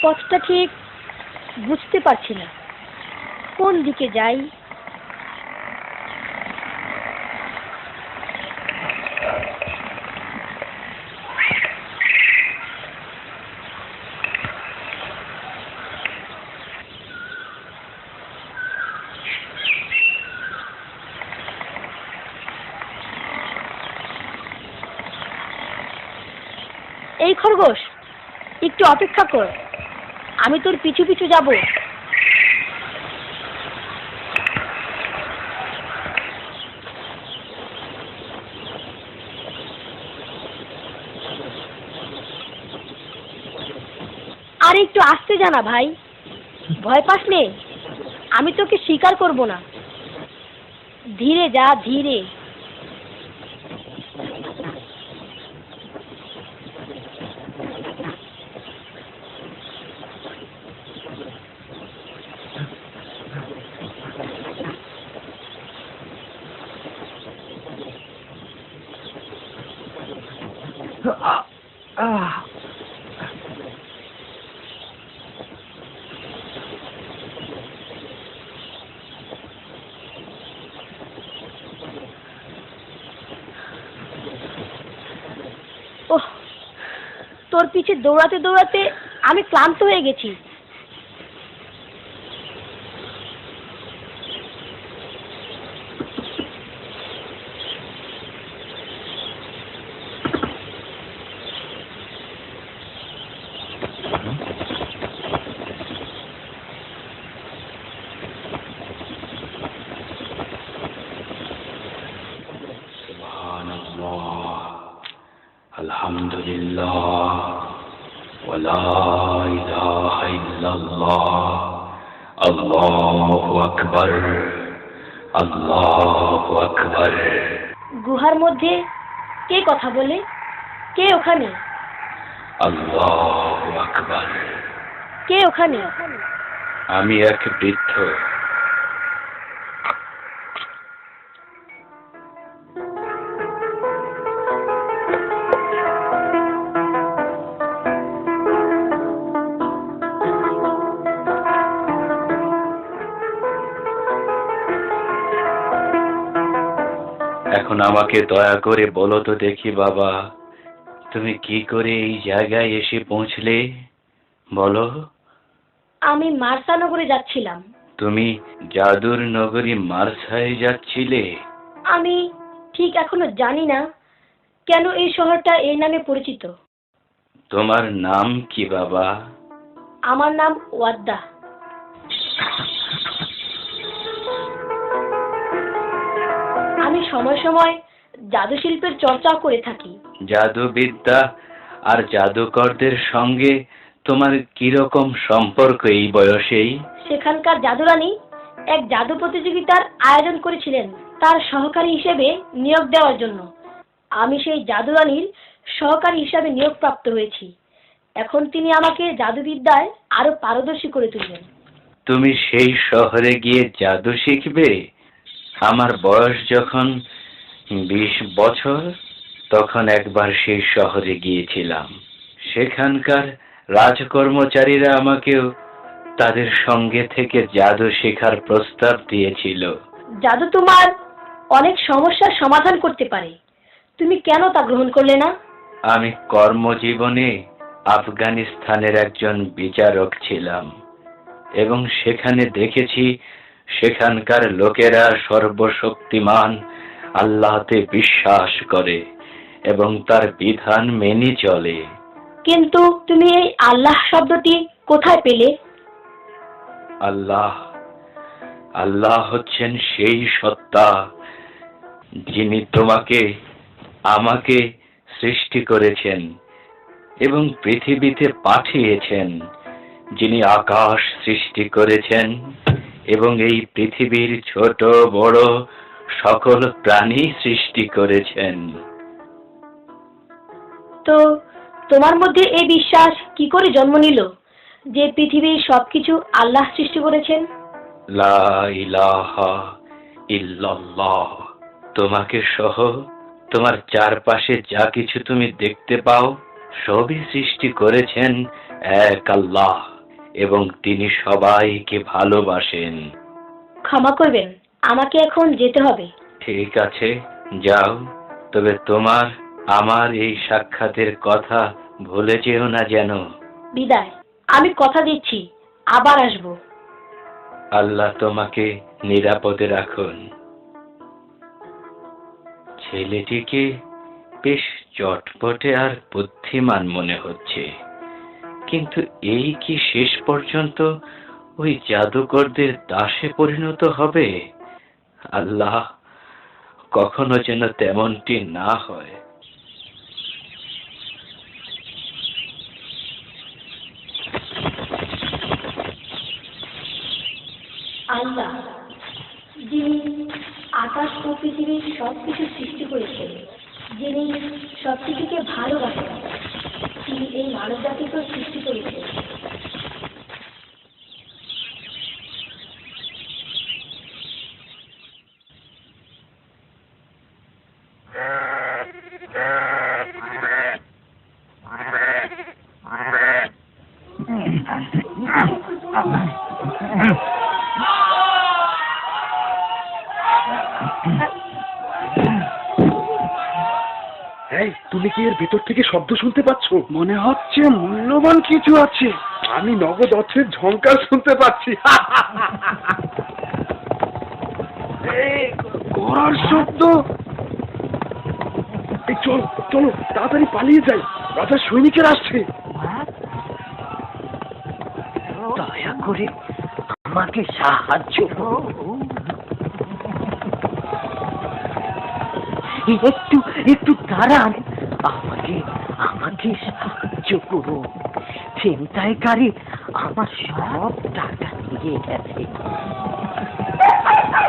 পথটা ঠিক বুঝতে পারছি না, কোন দিকে যাই। এই খরগোশ, একটু অপেক্ষা কর, আমি তোর পিছু পিছু যাব। আর একটু আসতে জানা ভাই, ভয় পাস নে, আমি তোকে স্বীকার করব না। ধীরে যা, ধীরে। ওহ, তোর পিছে দৌড়াতে দৌড়াতে আমি ক্লান্ত হয়ে গেছি। আলহামদুলিল্লাহ ওয়ালা ইলাহা ইল্লাল্লাহ আল্লাহু আকবার আল্লাহু আকবার। গুহার মধ্যে কে কথা বলে? কে ওখানে? আল্লাহু আকবার। কে ওখানে? আমি এক বৃদ্ধ। এখন আমাকে দয়া করে বলো তো দেখি বাবা, তুমি কি করে এই জায়গায় এসে পৌঁছলে? বলো। আমি মার্সা নগরে যাচ্ছিলাম। তুমি জাদুর নগরী মার্সায় যাচ্ছিলে? আমি ঠিক এখনো জানি না কেন এই শহরটা এই নামে পরিচিত। তোমার নাম কি বাবা? আমার নাম ওয়াদ্দা। আমি সময় সময় জাদু শিল্পের চর্চাও করে থাকি। জাদুবিদ্যা আর জাদুকরদের সঙ্গে তোমার কিরকম সম্পর্ক এই বয়সেই? সেখানকার জাদুরানী এক জাদু প্রতিযোগিতার আয়োজন করেছিলেন তার সহকারী হিসেবে নিয়োগ দেওয়ার জন্য। আমি সেই জাদুরানীর সহকারী হিসাবে নিয়োগপ্রাপ্ত হয়েছি। এখন তিনি আমাকে জাদুবিদ্যায় আরো পারদর্শী করে তুলবেন। তুমি সেই শহরে গিয়ে জাদু শিখবে? আমার বয়স যখন 20 বছর, তখন একবার সেই শহরে গিয়েছিলাম। সেখানকার রাজকর্মচারীরা আমাকেও তাদের সঙ্গে থেকে জাদু শেখার প্রস্তাব দিয়েছিল। জাদু তোমার অনেক সমস্যার সমাধান করতে পারে, তুমি কেন তা গ্রহণ করলে না? আমি কর্মজীবনে আফগানিস্তানের একজন বিচারক ছিলাম এবং সেখানে দেখেছি সেখানকার লোকেরা সর্বশক্তিমান আল্লাহতে বিশ্বাস করে এবং তার বিধান মেনে চলে। কিন্তু তুমি এই আল্লাহ শব্দটি কোথায় পেলে? আল্লাহ আল্লাহ হচ্ছেন সেই সত্তা যিনি তোমাকে আমাকে সৃষ্টি করেছেন এবং পৃথিবীতে পাঠিয়েছেন, যিনি আকাশ সৃষ্টি করেছেন এবং এই পৃথিবীর ছোট বড় সকল প্রাণী সৃষ্টি করেছেন। তো তোমার মধ্যে এই বিশ্বাস কি করে জন্ম নিল যে পৃথিবীর সবকিছু আল্লাহ সৃষ্টি করেছেন? লা ইলাহা ইল্লাল্লাহ। তোমাকে সহ তোমার চারপাশে যা কিছু তুমি দেখতে পাও সবই সৃষ্টি করেছেন এক আল্লাহ। এবং তিনি সবাইকে ভালোবাসেন। ক্ষমা করবেন, আমাকে এখন যেতে হবে। ঠিক আছে, যাও। তবে তোমার আমার এই সাক্ষাতের কথা ভুলে যেও না যেন। বিদায়। আমি কথা দিচ্ছি, আবার আসবো। আল্লাহ তোমাকে নিরাপদে রাখুন। ছেলেটিকে বেশ চটপটে আর বুদ্ধিমান মনে হচ্ছে, কিন্তু এই কি শেষ পর্যন্ত ওই জাদুকরদের দাসে পরিণত হবে? আল্লাহ, কখনো যেন তেমনটি না হয়। আল্লাহ, যিনি আকাশ ও পৃথিবীর সবকিছু সৃষ্টি করেছেন, যিনি সবকিছুকে ভালোবাসেন, তিনি এই মানব জাতিকেও সৃষ্টি করেছেন। এই, তুমি কি এর ভেতর থেকে শব্দ শুনতে পাচ্ছ? মনে হচ্ছে মূল্যবান কিছু আছে। আমি নগদ অর্থের ঝংকার শুনতে পাচ্ছি। ঘোড়ার শব্দ। এই চলো চলো, তাড়াতাড়ি পালিয়ে যাই, রাজার সৈনিকের আসছে। দয়া করে আমাকে সাহায্য করুন। একটু একটু দাঁড়ান, আমাকে আমাকে সাহায্য করুন। ছিনতাইকারী আমার সব টাকা নিয়ে গেছে।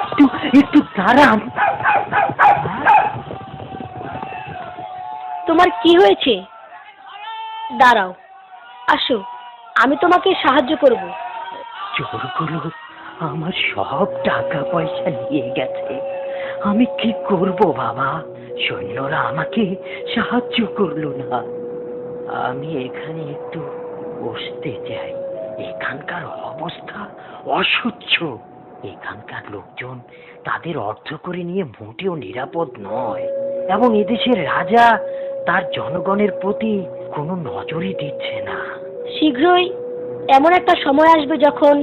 একটু একটু দাঁড়ান। তোমার কি হয়েছে? দাঁড়াও, আসো, আমি তোমাকে সাহায্য করব। চোরগুলো আমার সব টাকা পয়সা নিয়ে গেছে। আমি কি করব বাবা? সৈন্যরা আমাকে সাহায্য করলো না। আমি এখানে একটু বসতে চাই। এখানকার অবস্থা অসহ্য। এখানকার লোকজন তাদের অর্থ করে নিয়ে মোটেও নিরাপদ নয়, এবং এদেশের রাজা তার জনগণের প্রতি কোনো নজরই দিচ্ছে না। শীঘ্রই এমন একটা সময় আসবে যখন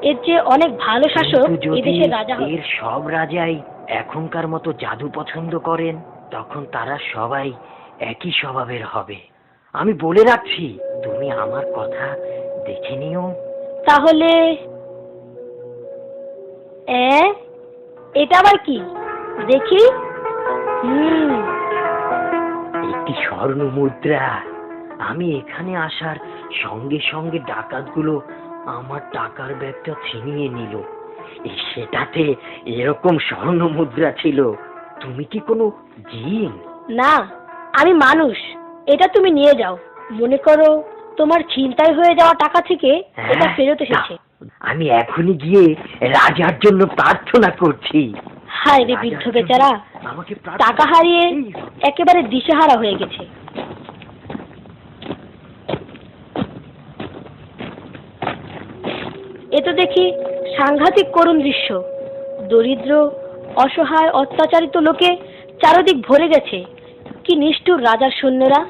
এর চেয়ে অনেক ভালো শাসক কিন্তু যদি এদেশের রাজা হবে। এর সব রাজাই এখনকার মতো জাদু পছন্দ করেন, তখন তারা সবাই একই স্বভাবের হবে। আমি বলে রাখছি, তুমি আমার কথা দেখে নিও। তাহলে এটা আবার কি দেখি? একটি স্বর্ণ মুদ্রা। আমি এখানে আসার সঙ্গে সঙ্গে ডাকাতগুলো আমার টাকার ব্যাগটা ছিনিয়ে নিল। সেটাতে এরকম স্বর্ণ মুদ্রা ছিল। তুমি কি কোনো জিন? না, আমি মানুষ। এটা তুমি নিয়ে যাও। মনে করো তোমার ছিনতাই হয়ে যাওয়া টাকা থেকে এটা ফেরত এসেছে। আমি এখনই গিয়ে রাজার জন্য প্রার্থনা করছি। হায় রে বৃদ্ধ বেচারা, আমাকে টাকা হারিয়ে একেবারে দিশেহারা হয়ে গেছে। এ তো দেখি সাংঘাতিক করুণ দৃশ্য। দরিদ্র, অসহায়, অত্যাচারিত লোকে চারদিক ভরে গেছে। কি নিষ্ঠুর রাজার সৈন্যরা!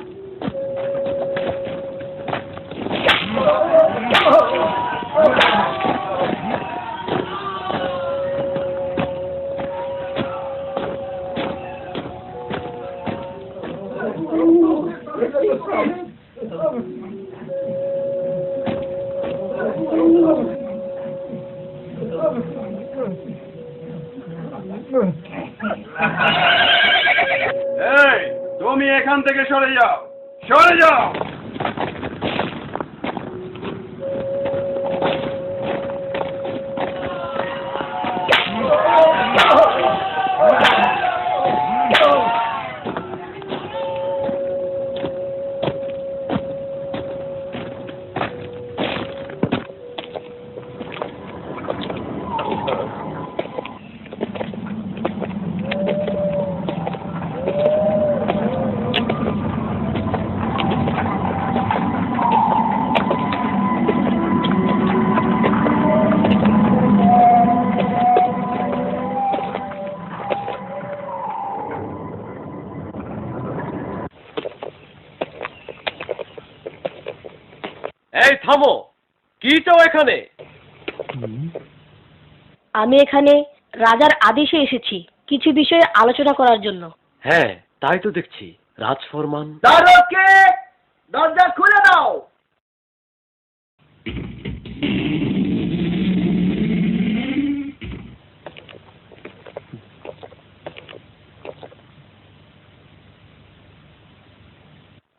এই, তুমি এখান থেকে সরে যাও, সরে যাও। এই থামো, কি চাও এখানে? আমি এখানে রাজার আদেশে এসেছি কিছু বিষয়ে আলোচনা করার জন্য। হ্যাঁ, তাই তো দেখছি, রাজফরমান। দ্বারকে দরজা খুলে দাও।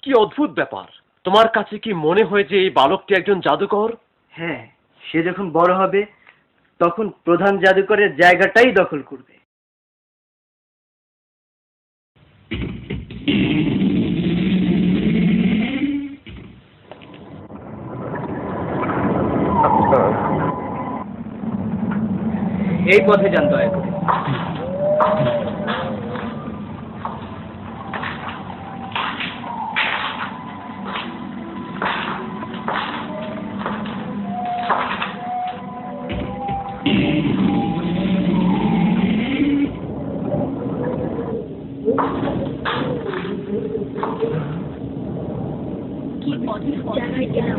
কি অদ্ভুত ব্যাপার! তোমার কাছে কি মনে হয় যে এই বালকটি একজন জাদুকর? হ্যাঁ, সে যখন বড় হবে তখন প্রধান জাদুকরের জায়গাটাই দখল করবে। এই পথে যান দয়া করে। কি অদ্ভুত জায়গায় গেলাম।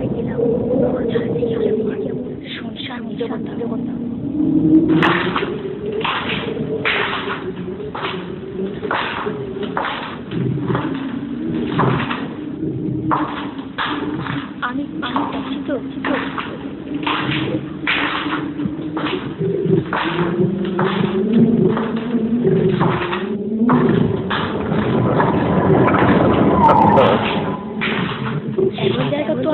শুনশান নীরবতা। আমি দেখি তো। এমন জায়গা তো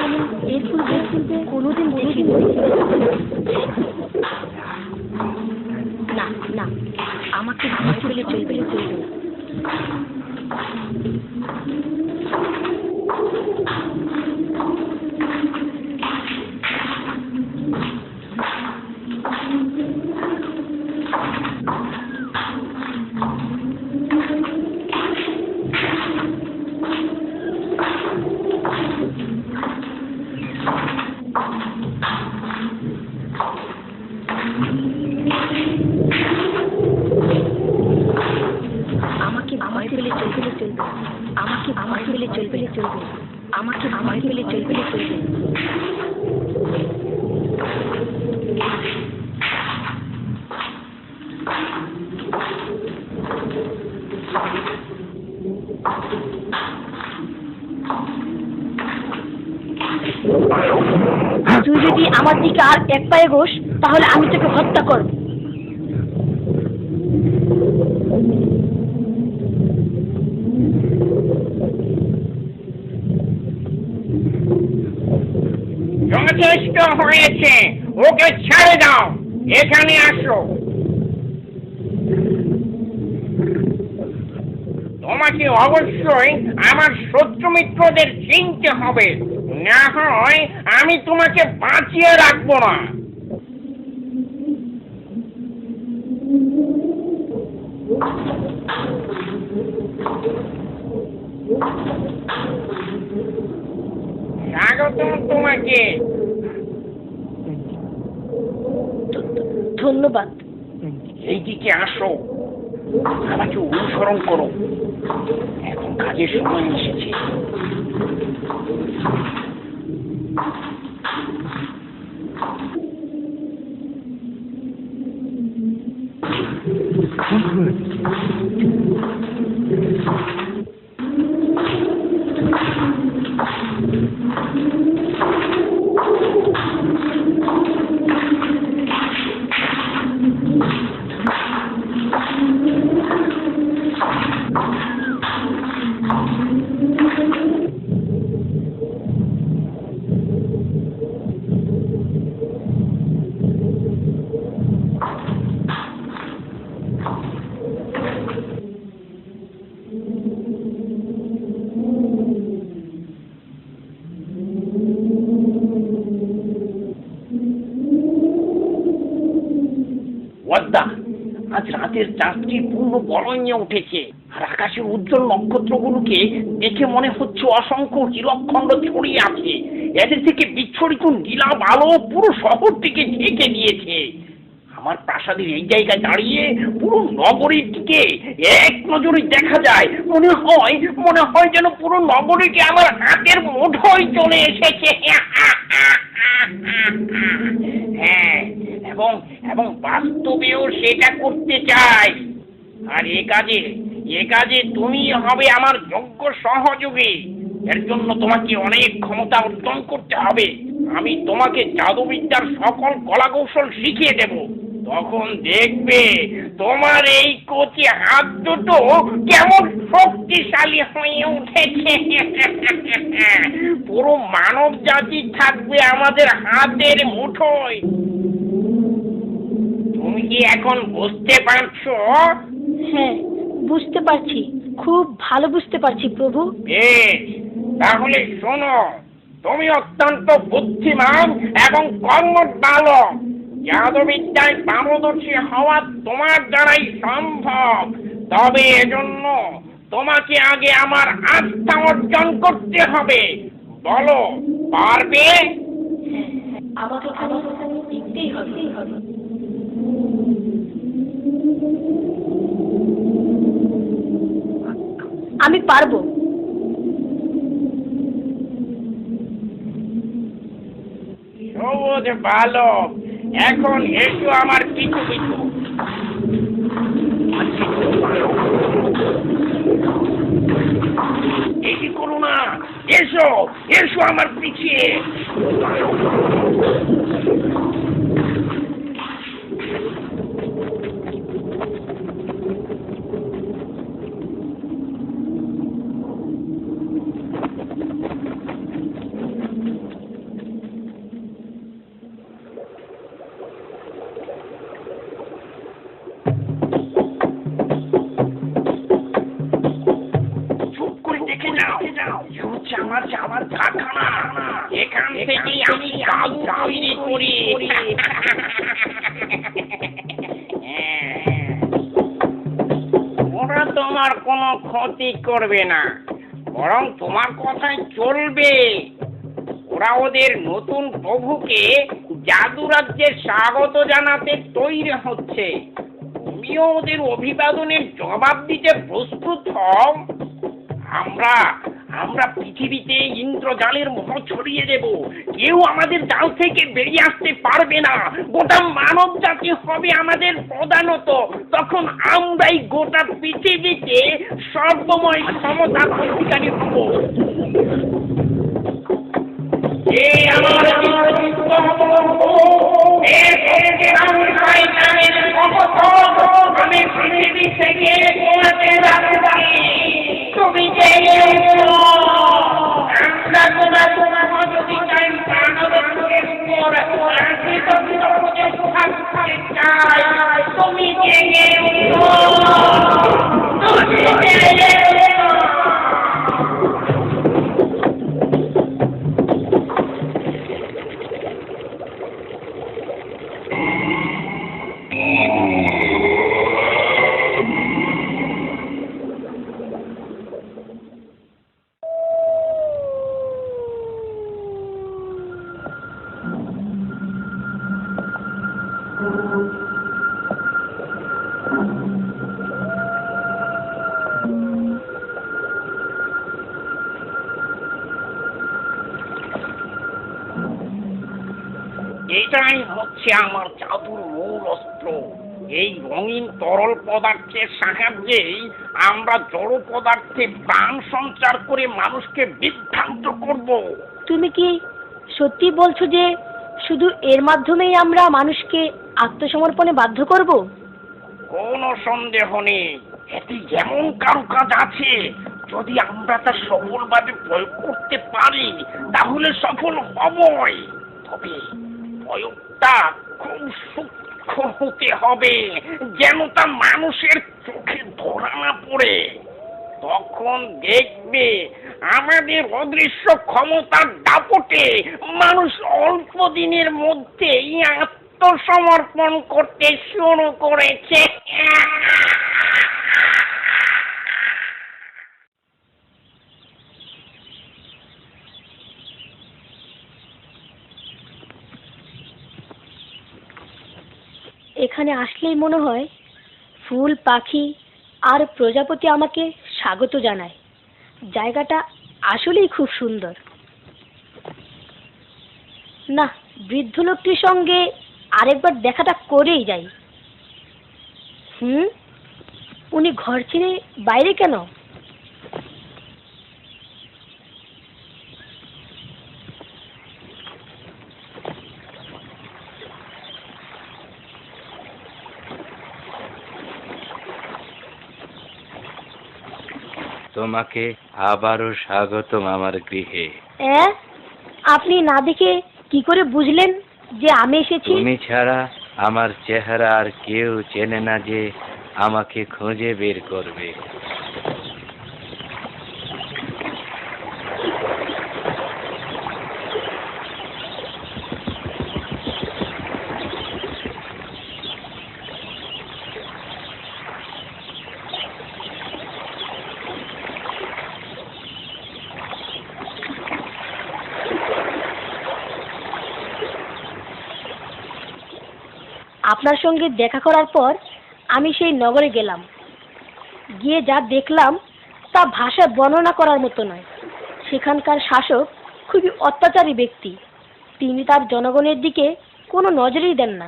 আমি এর পূর্বে কোনোদিন দেখিনি। না, আমাকে ভয় পেলে চলবে না। আমাকে ভয় পেলে চলবে। আমাকে ভয় পেলে চলবে। আমাকে ভয় পেলে চলবে। তুই যদি আমার দিকে আর এক পায়ে গোস তাহলে আমি তোকে হত্যা করব। যথেষ্ট হয়েছে, ওকে ছেড়ে দাও। এখানে আসো। তোমাকে অবশ্যই আমার শত্রু মিত্রদের চিনতে হবে, না হয় আমি তোমাকে বাঁচিয়ে রাখবো না। স্বাগতম তোমাকে। ধন্যবাদ। এইদিকে আসো, আমাকে অনুসরণ করো। এখন কাজের সময় এসেছে। ওয়াদ্দা, আজ রাতের চাঁদটি পূর্ণ বলয়ে উঠেছে, আর আকাশের উজ্জ্বল নক্ষত্রগুলোকে দেখে মনে হচ্ছে অসংখ্য হীরকখণ্ড ছড়িয়ে আছে। এদের থেকে বিচ্ছুরিত নীলাভ আলো পুরো শহরটিকে ঢেকে দিয়েছে। আমার প্রাসাদের এই জায়গায় দাঁড়িয়ে পুরো নগরীটিকে এক নজরে দেখা যায়। মনে হয় যেন পুরো নগরীটি আমার হাতের মুঠোয় চলে এসেছে। হ্যাঁ, এবং এবং বাস্তবেও সেটা করতে চাই। আর এ কাজে তুমি হবে আমার যোগ্য সহযোগী। এর জন্য তোমাকে অনেক ক্ষমতা অর্জন করতে হবে। আমি তোমাকে জাদুবিদ্যার সকল কলাকৌশল শিখিয়ে দেব। তখন দেখবে তোমার এই কচি হাত দুটো কেমন শক্তিশালী হয়ে উঠেছে। পুরো মানব জাতি থাকবে আমাদের হাতের মুঠোয়। তুমি কি এখন বুঝতে পারছো? হ্যাঁ, বুঝতে পারছি, খুব ভালো বুঝতে পারছি প্রভু। বেশ, তাহলে শোনো, তুমি অত্যন্ত বুদ্ধিমান এবং কর্মোদ্দালক। জাদুবিদ্যায় পারদর্শী হওয়া তোমার দ্বারাই সম্ভব। তবে এজন্য তোমাকে আগে আমার আস্থা অর্জন করতে হবে। বলো, পারবে? আমাকে শিখতেই হবে। আমি পারবো। সবুজ বালক, এখন এসো আমার পিছু পিছু। এটি করো না, এসো এসো আমার পিছিয়ে। আমার কারখানা, এখান থেকেই আমি জাদু তৈরি করি। ওরা তোমার কোনো ক্ষতি করবে না, বরং তোমার কথাই চলবে। ওরা ওদের নতুন প্রভুকে জাদু রাজ্যে স্বাগত জানাতে তৈরি হচ্ছে। তুমিও ওদের অভিবাদনের জবাব দিতে প্রস্তুত হও। আমরা পৃথিবীতে ইন্দ্রজালের মোহর ছড়িয়ে দেব। কেউ আমাদের জাল থেকে বেরিয়ে আসতে পারবে না। গোটা মানব জাতি হবে আমাদের প্রধানত। তখন আমরাই গোটা পৃথিবীতে সর্বময় ক্ষমতার অধিকারী হব। আমার আমি পৃথিবী থেকে তুমি যে আমরা তোমার সহযোগিতায় তুমি জেগে এটাই হচ্ছে আমার জাদুর মূল অস্ত্র। এই রঙিন তরল পদার্থের সাহায্যেই আমরা জড় পদার্থে প্রাণ সঞ্চার করে মানুষকে বিভ্রান্ত করব। তুমি কি সত্যি বলছো যে শুধু এর মাধ্যমেই আমরা মানুষকে আত্মসমর্পণে বাধ্য করব? কোনো সন্দেহ নেই, এতে যেমন কারুকাজ আছে। যদি আমরা তা সফলভাবে প্রয়োগ করতে পারি তাহলে সফল হবই। তবে প্রয়োগটা খুব সূক্ষ্ম হতে হবে, যেন তা মানুষের চোখে ধরা না পড়ে। তখন দেখবে আমাদের অদৃশ্য ক্ষমতার দাপটে মানুষ অল্প দিনের মধ্যেই আত্মসমর্পণ করতে শুরু করেছে। এখানে আসলেই মনে হয় ফুল, পাখি আর প্রজাপতি আমাকে স্বাগত জানায়। জায়গাটা আসলেই খুব সুন্দর। না, বৃদ্ধ লোকটির সঙ্গে আরেকবার দেখাটা করেই যাই। উনি ঘর ছেড়ে বাইরে কেন? তোমাকে আবারও স্বাগতম আমার গৃহে। আপনি না দেখে কি করে বুঝলেন যে আমি এসেছি? তুমি ছাড়া আমার চেহারা আর কেউ চেনে না যে আমাকে খুঁজে বের করবে। আপনার সঙ্গে দেখা করার পর আমি সেই নগরে গেলাম। গিয়ে যা দেখলাম তা ভাষায় বর্ণনা করার মতো নয়। সেখানকার শাসক খুবই অত্যাচারী ব্যক্তি। তিনি তার জনগণের দিকে কোনো নজরই দেন না।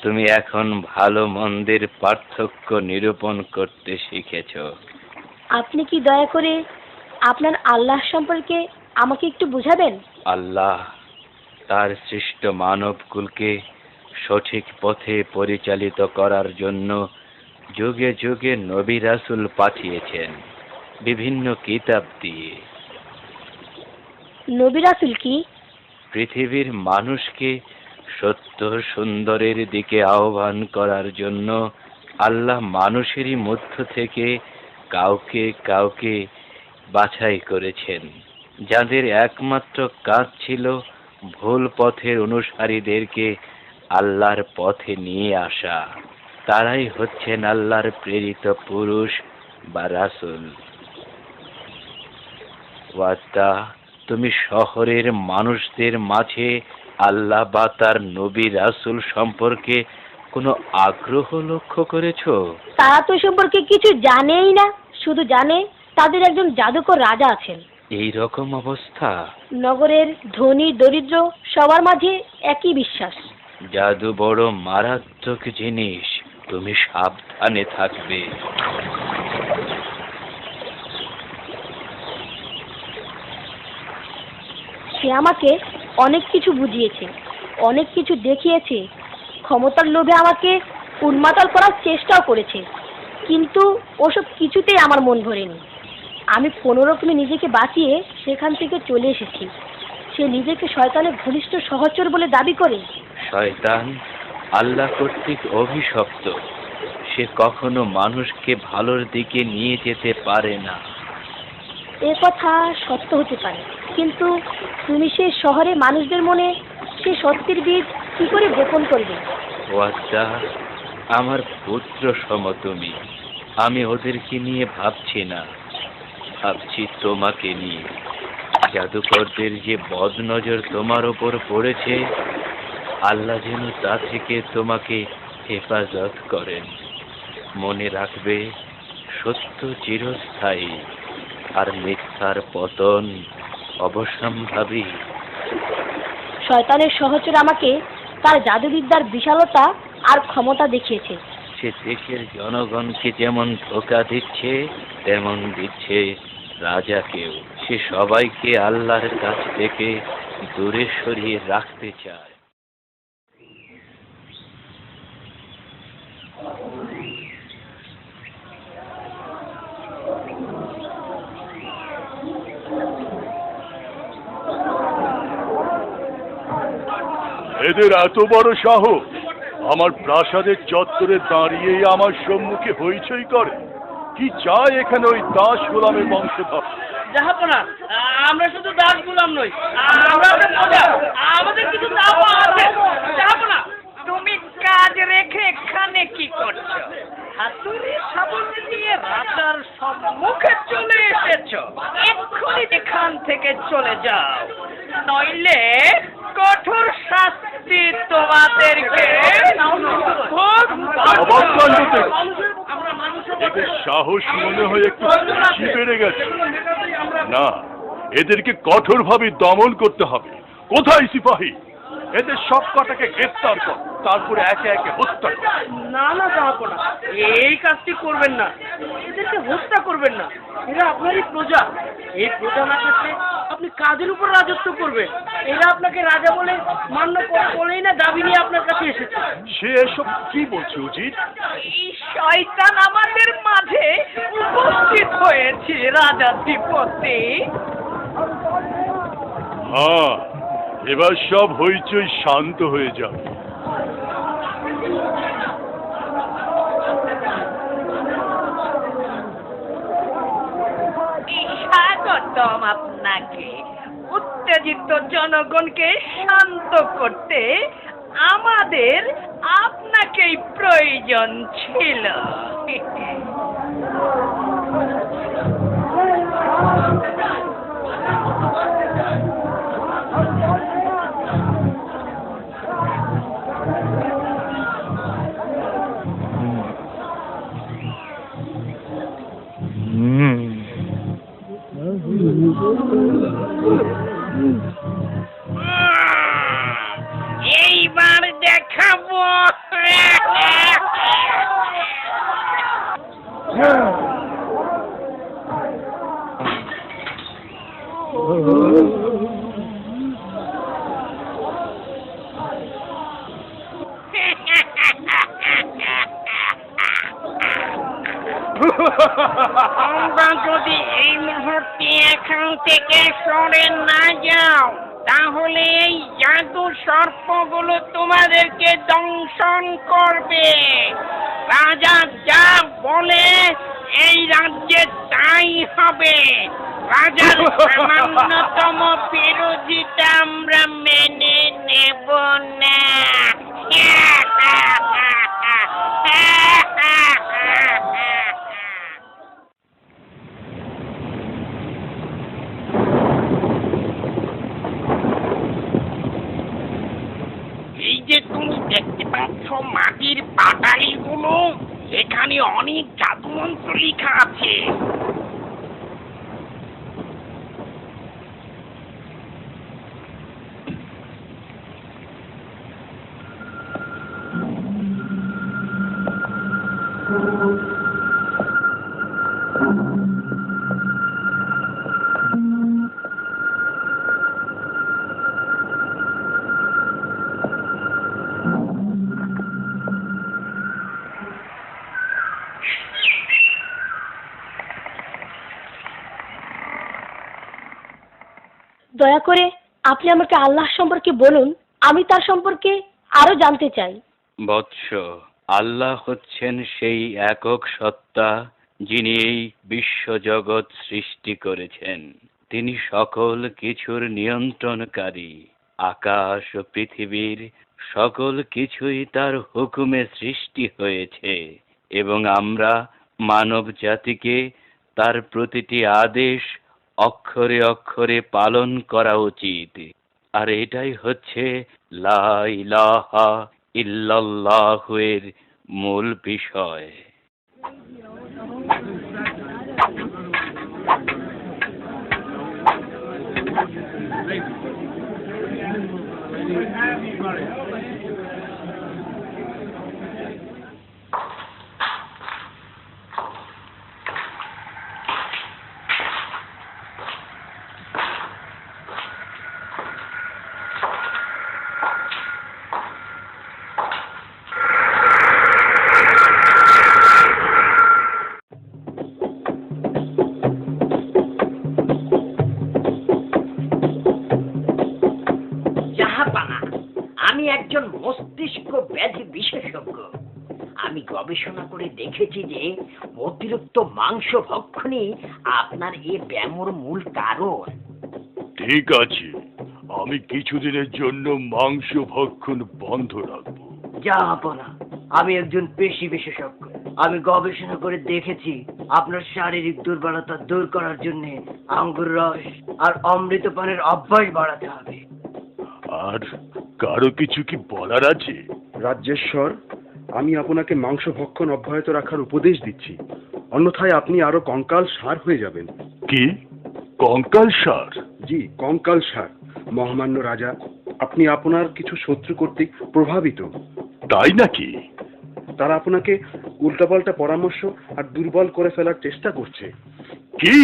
তুমি এখন ভালো মন্দের পার্থক্য নিরূপণ করতে শিখেছ। আপনি কি দয়া করে আপনার আল্লাহ সম্পর্কে আমাকে একটু বোঝাবেন? আল্লাহ তার সৃষ্ট মানবকুলকে সঠিক পথে পরিচালিত করার জন্য যুগে যুগে নবী রাসূল পাঠিয়েছেন বিভিন্ন কিতাব দিয়ে। নবী রাসূল কি? পৃথিবীর মানুষকে সত্য সুন্দরের দিকে আহ্বান করার জন্য আল্লাহ মানুষেরই মধ্য থেকে কাউকে কাউকে বাছাই করেছেন, যাদের একমাত্র কাজ ছিল ভুল পথের অনুসারীদেরকে আল্লাহর পথে নিয়ে আসা। তারাই হচ্ছেন আল্লাহর প্রেরিত পুরুষ বা রাসূল। ওয়াদা, তুমি শহরের মানুষদের মাঝে আল্লাহ বা তার নবী রাসূল সম্পর্কে কোনো আগ্রহ লক্ষ্য করেছো? তারা তো সম্পর্কে কিছু জানেই না, শুধু জানে তাদের একজন জাদুকর রাজা আছেন। এই রকম অবস্থা? নগরের ধনী দরিদ্র সবার মাঝে একই বিশ্বাস। জাদু বড় মারাত্মক জিনিস, তুমি সাবধানে থাকবে। সে আমাকে অনেক কিছু বুঝিয়েছে, অনেক কিছু দেখিয়েছে, ক্ষমতার লোভে আমাকে উন্মাতাল করার চেষ্টাও করেছে, কিন্তু ওসব কিছুতেই আমার মন ভরেনি। আমি কোনোরকমে নিজেকে বাঁচিয়ে সেখান থেকে চলে এসেছি। সে নিজেকে শয়তানের ঘনিষ্ঠ সহচর বলে দাবি করে। শয়তান আল্লাহ কর্তৃক অভিশপ্ত, সে কখনো মানুষকে ভালোর দিকে নিয়ে যেতে পারে না। এ কথা সত্য হতে পারে, কিন্তু তুমি সে শহরে মানুষদের মনে সে সত্যের বীজ কি করে গোপন করবে? ওয়াদা, আমার পুত্র সম তুমি। আমি ওদেরকে নিয়ে ভাবছি না, ভাবছি তোমাকে নিয়ে। জাদুকরদের যে বদনজর তোমার ওপর পড়েছে, আল্লাহ যেন তা থেকে তোমাকে হেফাজত করেন। মনে রাখবে, সত্য চিরস্থায়ী আর মিথ্যার পতন অবশ্যম্ভাবী। শয়তানের সহচর আমাকে তার জাদুবিদ্যার বিশালতা আর ক্ষমতা দেখিয়েছে। সে দেশের জনগণকে যেমন ধোঁকা দিচ্ছে, তেমন দিচ্ছে রাজাকেও। সে সবাইকে আল্লাহর কাছ থেকে দূরে সরিয়ে রাখতে চায়। এদের এত বড় সাহস, আমার প্রাসাদের চত্বরে দাঁড়িয়েই আমার সম্মুখে হইচই করে। কি চায় এখানে ওই দাস গোলামের বংশধর? জাহাপনা, আমরা শুধু দাস গোলাম নই, আমরা প্রজা। আমাদের কিছু দাওয়া আছে। জাহাপনা, তুমি কাজ রেখে এখানে কি করছো? হাতুড়ি শাবল নিয়ে রাজার সম্মুখে চলে এসেছো। এক্ষুনি এখান থেকে চলে যাও, নইলে কঠোর শাস্তি তোমাদেরকে ভোগ অবাক কাণ্ড করতে দেখছি। এদের সাহস মনে হয় একটু বেশি বেড়ে গেছে। না, এদেরকে কঠোরভাবে দমন করতে হবে। কোথায় সিপাহী? এদের সব কটাকে গ্রেফতার কর, তারপরে একে একে হত্যা কর। না না জাহাপনা, এই কাজটি করবেন না। এদেরকে হত্যা করবেন না, এরা আপনারই প্রজা। এই প্রজা না থাকলে আপনি কাদের উপর রাজত্ব করবেন? এরা আপনাকে রাজা বলে মান্য বলেই না দাবি নিয়ে আপনার কাছে এসেছে। সে এসব কি বলছে উচিত? এই শয়তান আমাদের মাঝে উপস্থিত হয়েছে রাজাধিপতি। হ্যাঁ, এবার সব হইচই শান্ত হয়ে যাবে। স্বাগতম আপনাকে। উত্তেজিত জনগণকে শান্ত করতে আমাদের আপনাকেই প্রয়োজন ছিল। এইবার দেখাবো। তোমরা যদি এই মুহূর্তে এখান থেকে সরে না যাও, তাহলে এই জাদু সর্পগুলো তোমাদেরকে দংশন করবে। রাজা যা বলে এই রাজ্যে তাই হবে। রাজার সামান্যতম বিরোধিতা আমরা মেনে নেব না। এই যে তুমি দেখতে পাচ্ছ মাটির পাটালিগুলো, এখানে অনেক জাদুমন্ত্র লেখা আছে। দয়া করে আপনি আমাকে আল্লাহ সম্পর্কে বলুন, আমি তার সম্পর্কে আরো জানতে চাই। বৎস, আল্লাহ হচ্ছেন সেই একক সত্তা যিনি এই বিশ্বজগৎ সৃষ্টি করেছেন। তিনি সকল কিছুর নিয়ন্ত্রণকারী। আকাশ ও পৃথিবীর সকল কিছুই তার হুকুমে সৃষ্টি হয়েছে এবং আমরা মানব জাতিকে তার প্রতিটি আদেশ অক্ষরে অক্ষরে পালন করা উচিত। আর এটাই হচ্ছে লা ইলাহা ইল্লাল্লাহের মূল বিষয়। আমি একজন মস্তিষ্ক ব্যাধি বিশেষজ্ঞ। আমি গবেষণা করে দেখেছি যে অতিরিক্ত মাংস ভক্ষণই আপনার এই ব্যামোর মূল কারণ। ঠিক আছে, আমি কিছুদিনের জন্য মাংস ভক্ষণ বন্ধ রাখবো। জাহাপনা, আমি একজন পেশি বিশেষজ্ঞ। আমি গবেষণা করে দেখেছি আপনার শারীরিক দুর্বলতা দূর করার জন্য আঙ্গুর রস আর অমৃত পানের অভ্যাস বাড়াতে হবে। আর কারো কিছু কি বলার আছে? রাজ্যেশ্বর, আমি আপনাকে মাংস ভক্ষণ অব্যাহত রাখার উপদেশ দিচ্ছি, অন্যথায় আপনি আরো কঙ্কাল সার হয়ে যাবেন। কি কঙ্কাল সার? জি, কঙ্কাল সার। মহামান্য রাজা, আপনি আপনার কিছু শত্রু কর্তৃক প্রভাবিত। তাই নাকি? তারা আপনাকে উল্টাপাল্টা পরামর্শ আর দুর্বল করে ফেলার চেষ্টা করছে। কি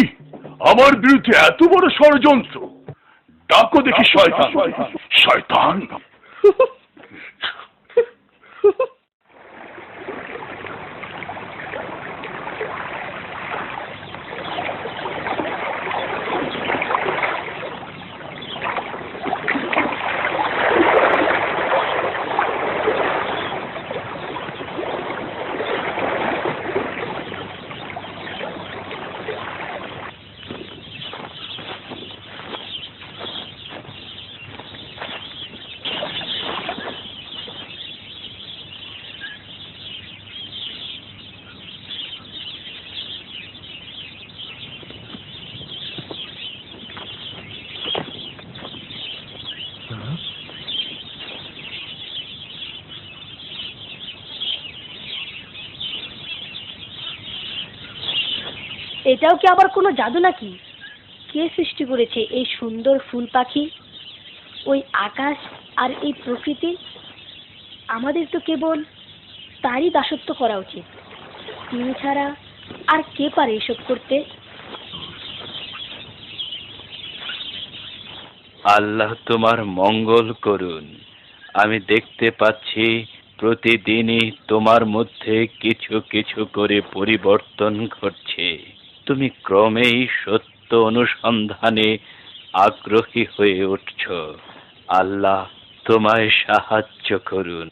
আমার বিরুদ্ধে এত বড় ষড়যন্ত্র? ডাকো দেখি শয়তান। শয়তান! এটাও কি আবার কোনো জাদু নাকি? কে সৃষ্টি করেছে এই সুন্দর ফুল পাখি, ওই আকাশ আর এই প্রকৃতি? আমাদের তো কেবল তারই দাসত্ব করা উচিত। তিনি ছাড়া আর কে পারে এসব করতে? আল্লাহ তোমার মঙ্গল করুন। আমি দেখতে পাচ্ছি প্রতিদিনই তোমার মধ্যে কিছু কিছু করে পরিবর্তন ঘটছে। তুমি ক্রমেই সত্য অনুসন্ধানে আগ্রহী হয়ে উঠছ। আল্লাহ তোমায় সাহায্য করুন।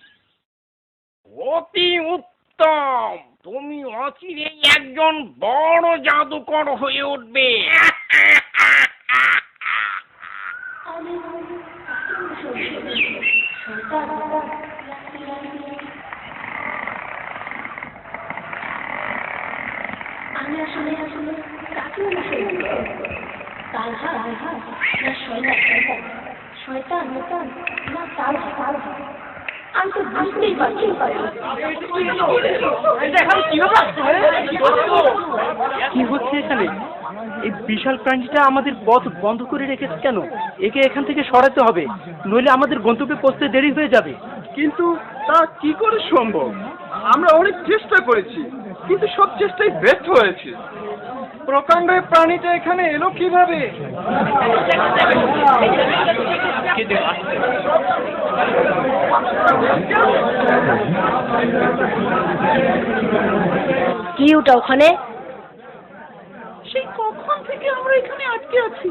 অতি উত্তম, তুমি অচিরেই একজন বড় জাদুকর হয়ে উঠবে। আমি আসলে কাকে অনুসরণ করব? তালহা না শয়তান না তালহা? আমি তো বুঝতেই পারছি। কি হচ্ছে এখানে? এই বিশাল প্রাণীটা আমাদের পথ বন্ধ করে রেখেছে কেন? একে এখান থেকে সরাতে হবে, নইলে আমাদের গন্তব্যে পৌঁছতে দেরি হয়ে যাবে। কিন্তু তা কি করে সম্ভব? আমরা অনেক চেষ্টা করেছি, কিন্তু সব চেষ্টাই ব্যর্থ হয়েছে। প্রকাণ্ড এই প্রাণীটা এখানে এলো কিভাবে? কি ওটা ওখানে? সেই কখন থেকে আমরা এখানে আটকে আছি।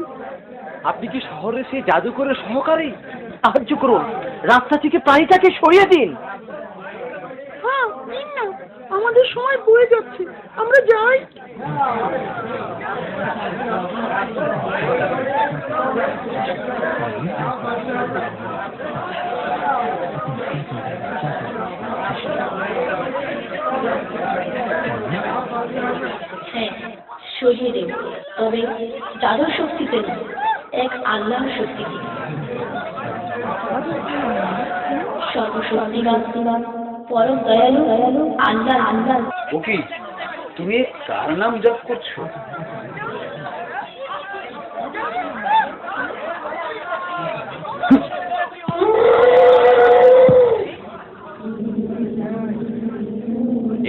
আপনি কি শহরে সেই জাদুকরের সহকারী? সাহায্য করুন, রাস্তা থেকে প্রাণীটাকে সরিয়ে দিন। হ্যাঁ, দিন না, আমাদের সময় বয়ে যাচ্ছে, আমরা যাই। হ্যাঁ, সরিয়ে দেব, তবে জাদুর শক্তিতে না, এক আল্লাহর শক্তিতে। সর্বশক্তিমান পরম দয়ালু আল্লাহ। ওকে, তুমি কার নাম জপ করছো?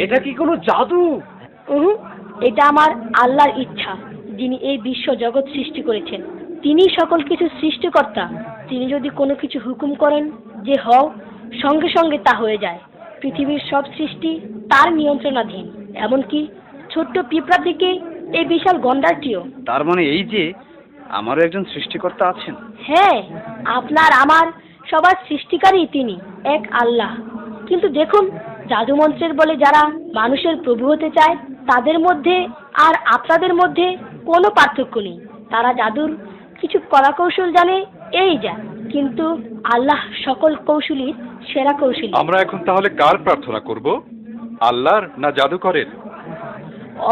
এটা কি কোনো জাদু? এটা আমার আল্লাহর ইচ্ছা, যিনি এই বিশ্ব জগৎ সৃষ্টি করেছেন। তিনি সকল কিছু সৃষ্টিকর্তা। তিনি যদি কোনো কিছু হুকুম করেন যে হও, সঙ্গে সঙ্গে তা হয়ে যায়। পৃথিবীর সব সৃষ্টি তার নিয়ন্ত্রণাধীন, এমনকি ছোট্ট পিঁপড়া থেকে এই বিশাল গন্ডারটিও। তার মানে এই যে আমারও একজন সৃষ্টিকর্তা আছেন? হ্যাঁ, আপনার আমার সবার সৃষ্টিকারী তিনি, এক আল্লাহ। কিন্তু দেখুন, জাদুমন্ত্রের বলে যারা মানুষের প্রভু হতে চায়, তাদের মধ্যে আর আপনাদের মধ্যে কোনো পার্থক্য নেই। তারা জাদুর কিছু কলাকৌশল জানে, এই যা। কিন্তু আল্লাহ সকল কৌশলীর সেরা কৌশলী। আমরা এখন তাহলে কার প্রার্থনা করব, আল্লাহর না জাদুকরের?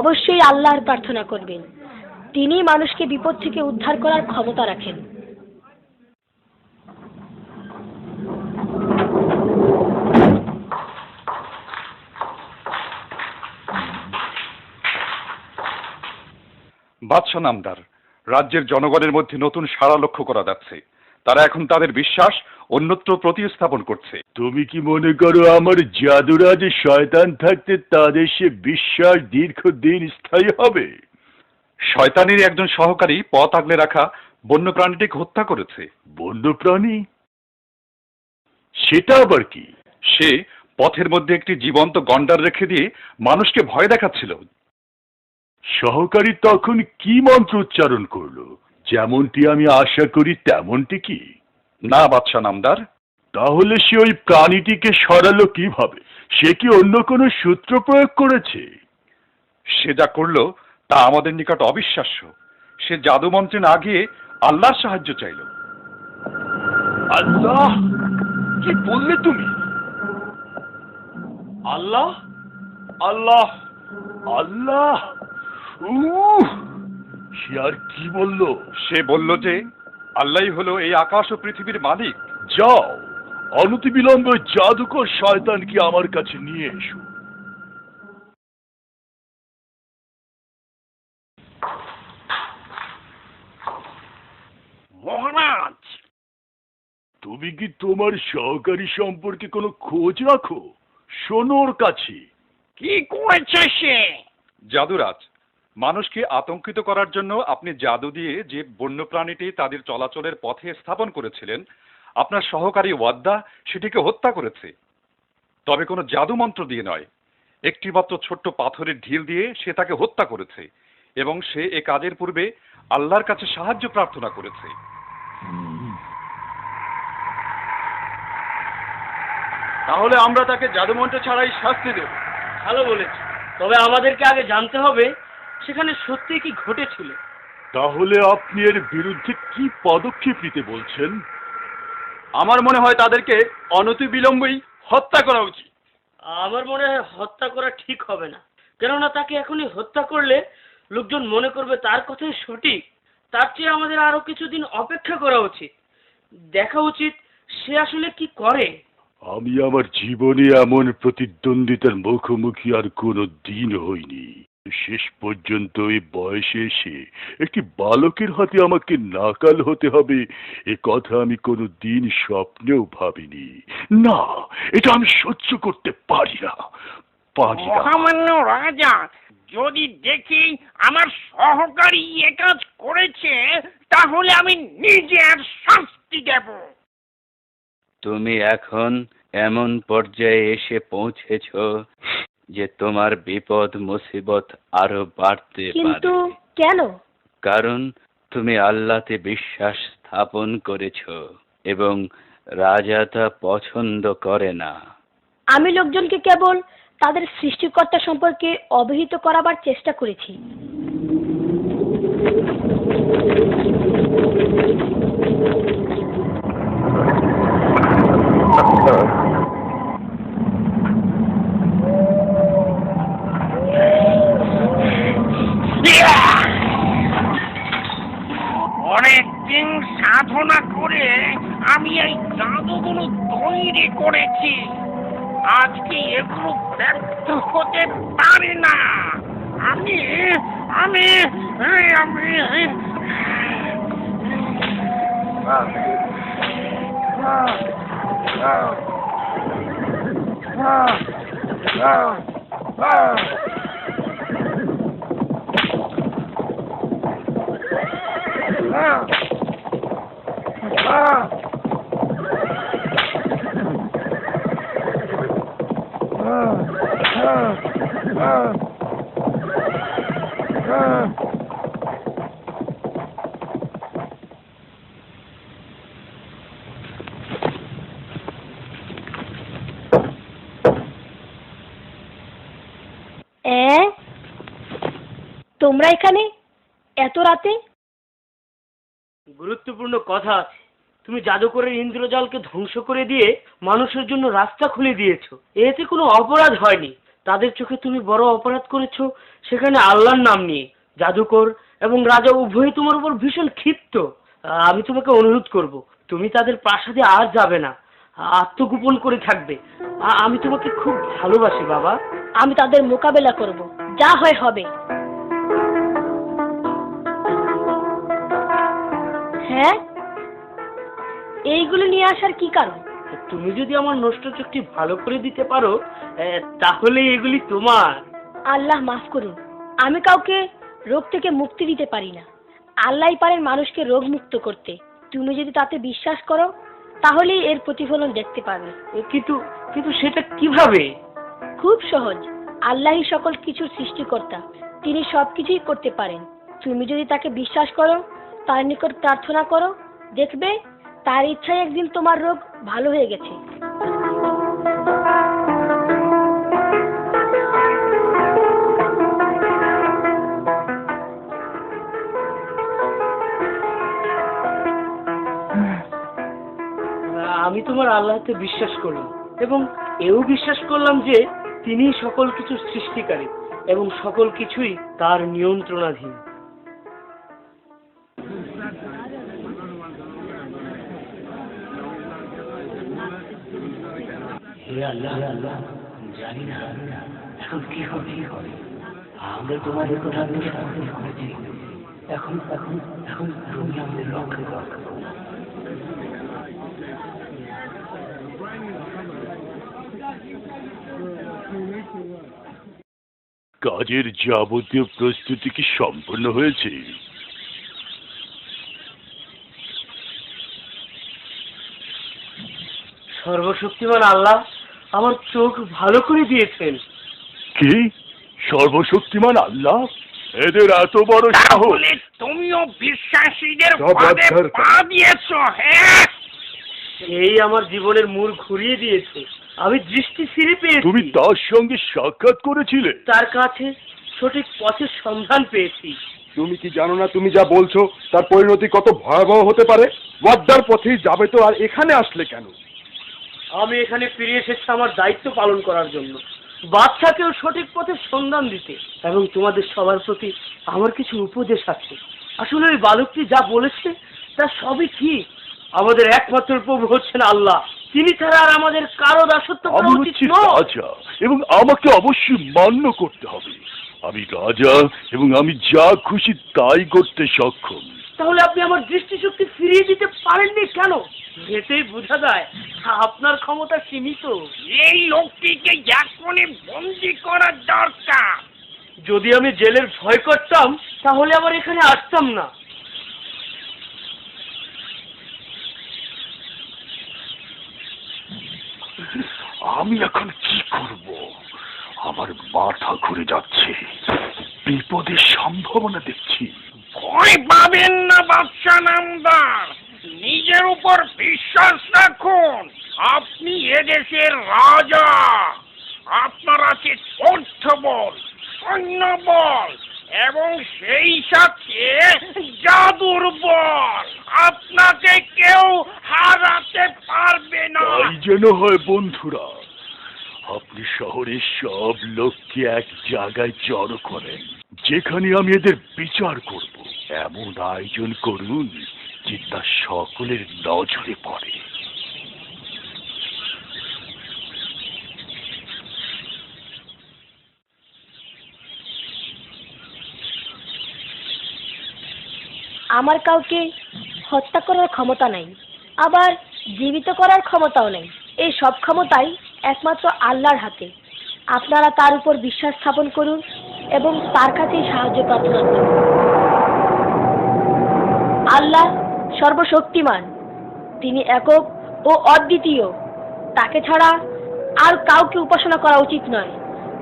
অবশ্যই আল্লাহর প্রার্থনা করবেন। তিনি মানুষকে বিপদ থেকে উদ্ধার করার ক্ষমতা রাখেন। বাদশাহ নামদার, রাজ্যের জনগণের মধ্যে নতুন সাড়া লক্ষ্য করা যাচ্ছে। তারা এখন তাদের বিশ্বাস অন্যত্র প্রতিস্থাপন করছে। তুমি কি মনে করো আমার জাদুরাজে শয়তান থাকতে তাদের সে বিশ্বাস দীর্ঘদিন স্থায়ী হবে? শয়তানের একজন সহকারী পথ আগলে রাখা বন্য প্রাণীটিকে হত্যা করেছে। বন্যপ্রাণী? সেটা আবার কি? সে পথের মধ্যে একটি জীবন্ত গন্ডার রেখে দিয়ে মানুষকে ভয় দেখাচ্ছিল। সহকারী তখন কি মন্ত্র উচ্চারণ করলো? যেমনটি আমি আশা করি তেমনটি কি? না বাদশাহ নামদার। তাহলে সে ওই প্রাণীটিকে সরালো কিভাবে? সে কি অন্য কোনো সূত্র প্রয়োগ করেছে? সে যা করলো তা আমাদের নিকট অবিশ্বাস্য। সে জাদু মন্ত্রে না গিয়ে আল্লাহর সাহায্য চাইল। আল্লাহ? কি বললে তুমি? আল্লাহ? আল্লাহ? আল্লাহ? সে আর কি বললো? সে বলল যে আল্লাহই হলো এই আকাশ ও পৃথিবীর মালিক। যাও, অনতিবিলম্বে জাদুকর শয়তানকে আমার কাছে নিয়ে এসো। মহারাজ, তুমি কি তোমার সহকারী সম্পর্কে কোনো খোঁজ রাখো? শোনো ওর কাছে। কি করেছে সে? জাদুরাজ, মানুষকে আতঙ্কিত করার জন্য আপনি জাদু দিয়ে যে বন্য প্রাণীটি তাদের চলাচলের পথে স্থাপন করেছিলেন, আপনার সহকারী ওয়াদ্দা সেটিকে হত্যা করেছে। তবে কোনো জাদু মন্ত্র দিয়ে নয়, একটি মাত্র ছোট্ট পাথরের ঢিল দিয়ে সে তাকে হত্যা করেছে এবং সে এ কাজের পূর্বে আল্লাহর কাছে সাহায্য প্রার্থনা করেছে। তাহলে আমরা তাকে জাদুমন্ত্র ছাড়াই শাস্তি দেব। ভালো বলেছ, তবে আমাদেরকে আগে জানতে হবে সেখানে সত্যি কি ঘটেছিল। তাহলে আপনি এর বিরুদ্ধে কি পদক্ষেপ নিতে বলছেন? আমার মনে হয় তাদেরকে অনতিবিলম্বেই হত্যা করা উচিত। আমার মনে হয় হত্যা করা ঠিক হবে না, কেননা তাকে এখনই হত্যা করলে লোকজন মনে করবে তার কথাই সঠিক। তার চেয়ে আমাদের আরো কিছুদিন অপেক্ষা করা উচিত, দেখা উচিত সে আসলে কি করে। আমি আমার জীবনে এমন প্রতিদ্বন্দ্বিতার মুখোমুখি আর কোনো দিন হইনি। শেষ পর্যন্ত এই বয়সে এসে একটি বালকের হাতে আমাকে নাকাল হতে হবে, এ কথা আমি কোনো দিন স্বপ্নেও ভাবিনি। না, এটা আমি সহ্য করতে পারি না। মহামান্য রাজা, যদি দেখি আমার সহকারী এ কাজ করেছে তাহলে আমি নিজে আর শাস্তি দেব। তুমি এখন এমন পর্যায়ে এসে পৌঁছেছ যে তোমার বিপদ মুসিবত আরো বাড়তে কিন্তু পারে। কেন? কারণ তুমি আল্লাহতে বিশ্বাস স্থাপন করেছ এবং রাজা তা পছন্দ করে না। আমি লোকজনকে কেবল তাদের সৃষ্টিকর্তা সম্পর্কে অবহিত করাবার চেষ্টা করেছি। অনেকদিন সাধনা করে আমি এই জাদুগুলো তৈরি করেছি, আজকে এগুলো ব্যর্থ হতে পারে না। আমি আমি আমি তোমরা এখানে এত রাতে? গুরুত্বপূর্ণ কথা আছে। তুমি জাদুকরের ইন্দ্রজালকে ধ্বংস করে দিয়ে মানুষের জন্য রাস্তা খুলে দিয়েছো। এতে কোনো অপরাধ হয়নি, তাদের চোখে তুমি বড় অপরাধ করেছো, সেখানে আল্লাহর নাম নিয়ে। জাদুকর এবং রাজা উভয়ই তোমার উপর ভীষণ ক্ষিপ্ত। আমি তোমাকে অনুরোধ করব, তুমি তাদের প্রাসাদে আর যাবে না, আত্মগোপন করে থাকবে। আমি তোমাকে খুব ভালোবাসি বাবা। আমি তাদের মোকাবেলা করব, যা হয় হবে। হ্যাঁ, এইগুলো নিয়ে আসার কি কারণ? তুমি যদি আমার নষ্ট চোখটি ভালো করে দিতে পারো তাহলে এগুলি তোমার। আল্লাহ মাফ করুন, আমি কাউকে রোগ থেকে মুক্তি দিতে পারি না। আল্লাহই পারেন মানুষকে রোগ মুক্ত করতে। তুমি যদি তাতে বিশ্বাস করো তাহলেই এর প্রতিফলন দেখতে পাবে। কিন্তু কিন্তু সেটা কিভাবে? খুব সহজ। আল্লাহই সকল কিছুর সৃষ্টিকর্তা, তিনি সবকিছুই করতে পারেন। তুমি যদি তাকে বিশ্বাস করো, তার নিকট প্রার্থনা করো, দেখবে তার ইচ্ছায় একদিন তোমার রোগ ভালো হয়ে গেছে। আমি তোমার আল্লাহতে বিশ্বাস করলাম এবং এও বিশ্বাস করলাম যে তিনি সকল কিছুর সৃষ্টিকারী এবং সকল কিছুই তার নিয়ন্ত্রণাধীন। হে আল্লাহ, জানি না এখন কি হবে। আমরা তোমার নিকট আত্মসমর্পণ করেছি। এখন এখন এখন তুমি আমাদের রক্ষা করো। কাজের যাবতীয় প্রস্তুতি কি সম্পন্ন হয়েছে? সর্বশক্তিমান আল্লাহ আমার চোখ ভালো করে দিয়েছেন। কি? সর্বশক্তিমান আল্লাহ? এদের এত বড় সাহস! তাহলে তুমিও বিশ্বাসীদের সব ফাঁদে আধার পা দিয়েছো? হ্যাঁ, এই আমার জীবনের মূল ঘুরিয়ে দিয়েছে। আমি দৃষ্টি ফিরে পেয়েছি। তুমি তার সঙ্গে সাক্ষাৎ করেছিলে? তার কাছে সঠিক পথের সন্ধান পেয়েছি। তুমি কি জানো না তুমি যা বলছো তার পরিণতি কত ভয়াবহ হতে পারে? ওয়াদ্দার পথেই যাবে তো আর এখানে আসলে কেন? আমি এখানে ফিরে এসেছি আমার দায়িত্ব পালন করার জন্য, বাচ্চাকেও সঠিক পথের সন্ধান দিতে, এবং তোমাদের সবার প্রতি আমার কিছু উপদেশ আছে। আসলে ওই বালকটি যা বলেছে তা সবই ঠিক। আমাদের একমাত্র প্রভু হচ্ছেন আল্লাহ, তিনি ছাড়া আর আমাদের কারো দাসত্ব করা আমি উচিত হচ্ছি নয়। রাজা এবং আমাকে অবশ্যই মান্য করতে হবে। আমি রাজা এবং আমি যা খুশি তাই করতে সক্ষম। তাহলে আপনি আমার দৃষ্টিশক্তি ফিরিয়ে দিতে পারেননি কেন? এতেই বোঝা যায় আপনার ক্ষমতা সীমিত। এই লোকটিকে এখনই বন্দি করার দরকার। যদি আমি জেলের ভয় করতাম তাহলে আমার এখানে আসতাম না। আমি এখন কি করব? আমার মাথা ঘুরে যাচ্ছে। বিপদের সম্ভাবনা দেখছি। ভয় পাবেন না বাদশা নামদার, নিজের উপর বিশ্বাস রাখুন। আপনি এদেশের রাজা। আপনার আছে অর্থবল, সৈন্যবল এবং সেই সাথে জাদুর বল। আপনাকে কেউ হারাতে পারবে না। তাই যেন হয় বন্ধুরা। আপনি শহরের সব লোককে এক জায়গায় জড়ো করেন, যেখানে আমি এদের বিচার করব। এমন আয়োজন করুন যে তা সকলের নজরে পড়ে। আমার কাউকে হত্যা করার ক্ষমতা নাই, আবার জীবিত করার ক্ষমতাও নেই। এই সব ক্ষমতাই একমাত্র আল্লাহর হাতে। আপনারা তার উপর বিশ্বাস স্থাপন করুন এবং তার কাছেই সাহায্য প্রার্থনা করুন। আল্লাহ সর্বশক্তিমান, তিনি একক ও অদ্বিতীয়। তাকে ছাড়া আর কাউকে উপাসনা করা উচিত নয়।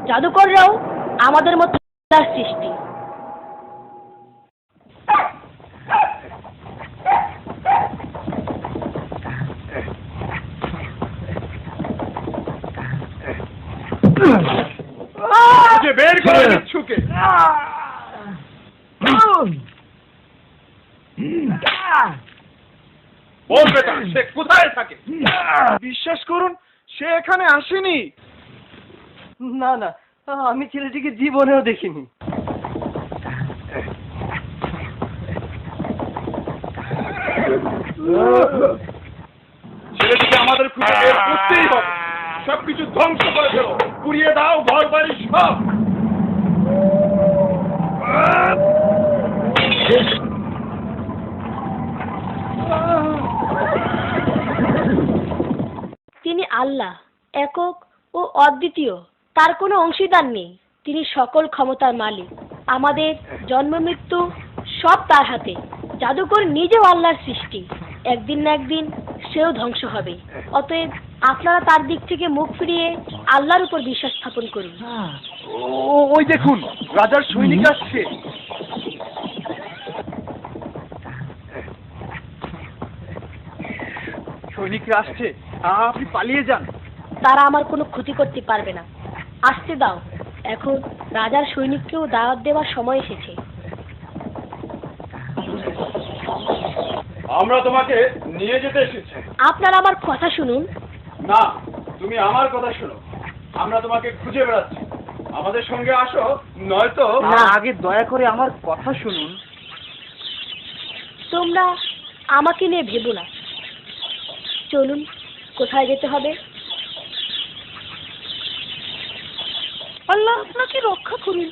জাদুকররাও আমাদের মতো আল্লাহর সৃষ্টি। বের করে দিচ্ছুকে। বলবে তা, সে কোথায় থাকে? বিশ্বাস করুন, সে এখানে আসেনি। না না, আমি ছেলেটিকে জীবনেও দেখিনি। ছেলেটিকে আমাদের খুঁজে বের করতেই হবে। সবকিছু ধ্বংস করে ফেলো, পুড়িয়ে দাও ঘর বাড়ি সব। আল্লাহ একক ও অদ্বিতীয়, তার কোনো অংশীদার নেই। তিনি সকল ক্ষমতার মালিক। আমাদের জন্ম মৃত্যু সব তার হাতে। জাদুকর নিজেও আল্লাহর সৃষ্টি। একদিন না একদিন সেও ধ্বংস হবে। অতএব আপনারা তার দিক থেকে মুখ ফিরিয়ে আল্লাহর উপর বিশ্বাস স্থাপন করুন। ওই দেখুন, রাজার সৈনিক আসছে। সৈনিকরা আসছে, আপনি পালিয়ে যান। তারা আমার কোনো ক্ষতি করতে পারবে না। আসতে দাও। এখন রাজার সৈনিককেও দাওয়াত দেওয়ার সময় এসেছে। আমরা তোমাকে নিয়ে যেতে এসেছি। আপনারা আমার কথা শুনুন। না, তুমি আমার কথা শোনো। আমরা তোমাকে খুঁজে বেড়াচ্ছি। আমাদের সঙ্গে আসো, নয়তো আগে দয়া করে আমার কথা শুনুন। তোমরা আমাকে নিয়ে ভেবো না। চলুন, কোথায় যেতে হবে? আল্লাহ আপনাকে রক্ষা করুন।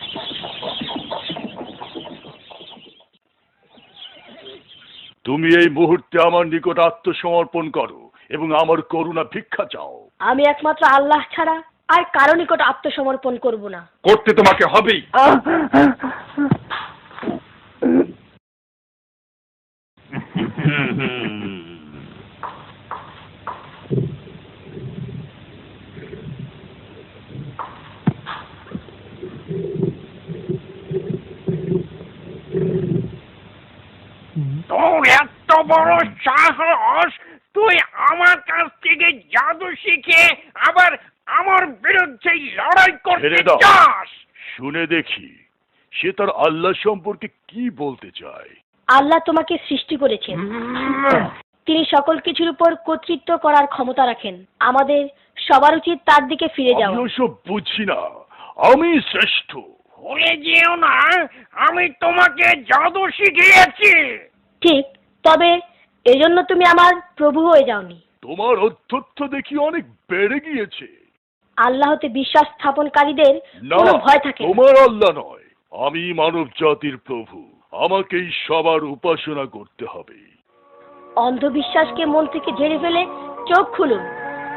তুমি এই মুহূর্তে আমার নিকট আত্মসমর্পণ করো এবং আমার করুণা ভিক্ষা চাও। আমি একমাত্র আল্লাহ ছাড়া আর কারো নিকট আত্মসমর্পণ করব না। করতে তোমাকে হবেই। তোর এত বড় সাহস, তুই আমার কাছ থেকে জাদু শিখে আবার আমার বিরুদ্ধে লড়াই করতে ছেড়ে দাও। চাস? শুনে দেখি সে তার আল্লাহ সম্পর্কে কি বলতে চায়। আল্লাহ তোমাকে সৃষ্টি করেছেন। তিনি সকল কিছুর উপর কর্তৃত্ব করার ক্ষমতা রাখেন। আমাদের সবার উচিত তার দিকে ফিরে আমি যাওয়া। ওসব বুঝি না। আমি শ্রেষ্ঠ। ভুলে যেও না, আমি তোমাকে জাদু শিখিয়েছি। ঠিক, তবে এজন্য তুমি আমার প্রভু হয়ে যাওনি। তোমার অধ্যত্ব দেখি অনেক বেড়ে গিয়েছে। আল্লাহতে বিশ্বাস স্থাপনকারীদের না, কোনো ভয় থাকে না। তোমার আল্লাহ নয়, আমি মানব জাতির প্রভু। আমাকেই সবার উপাসনা করতে হবে। অন্ধবিশ্বাসকে মন থেকে ঝেড়ে ফেলে চোখ খুলুন,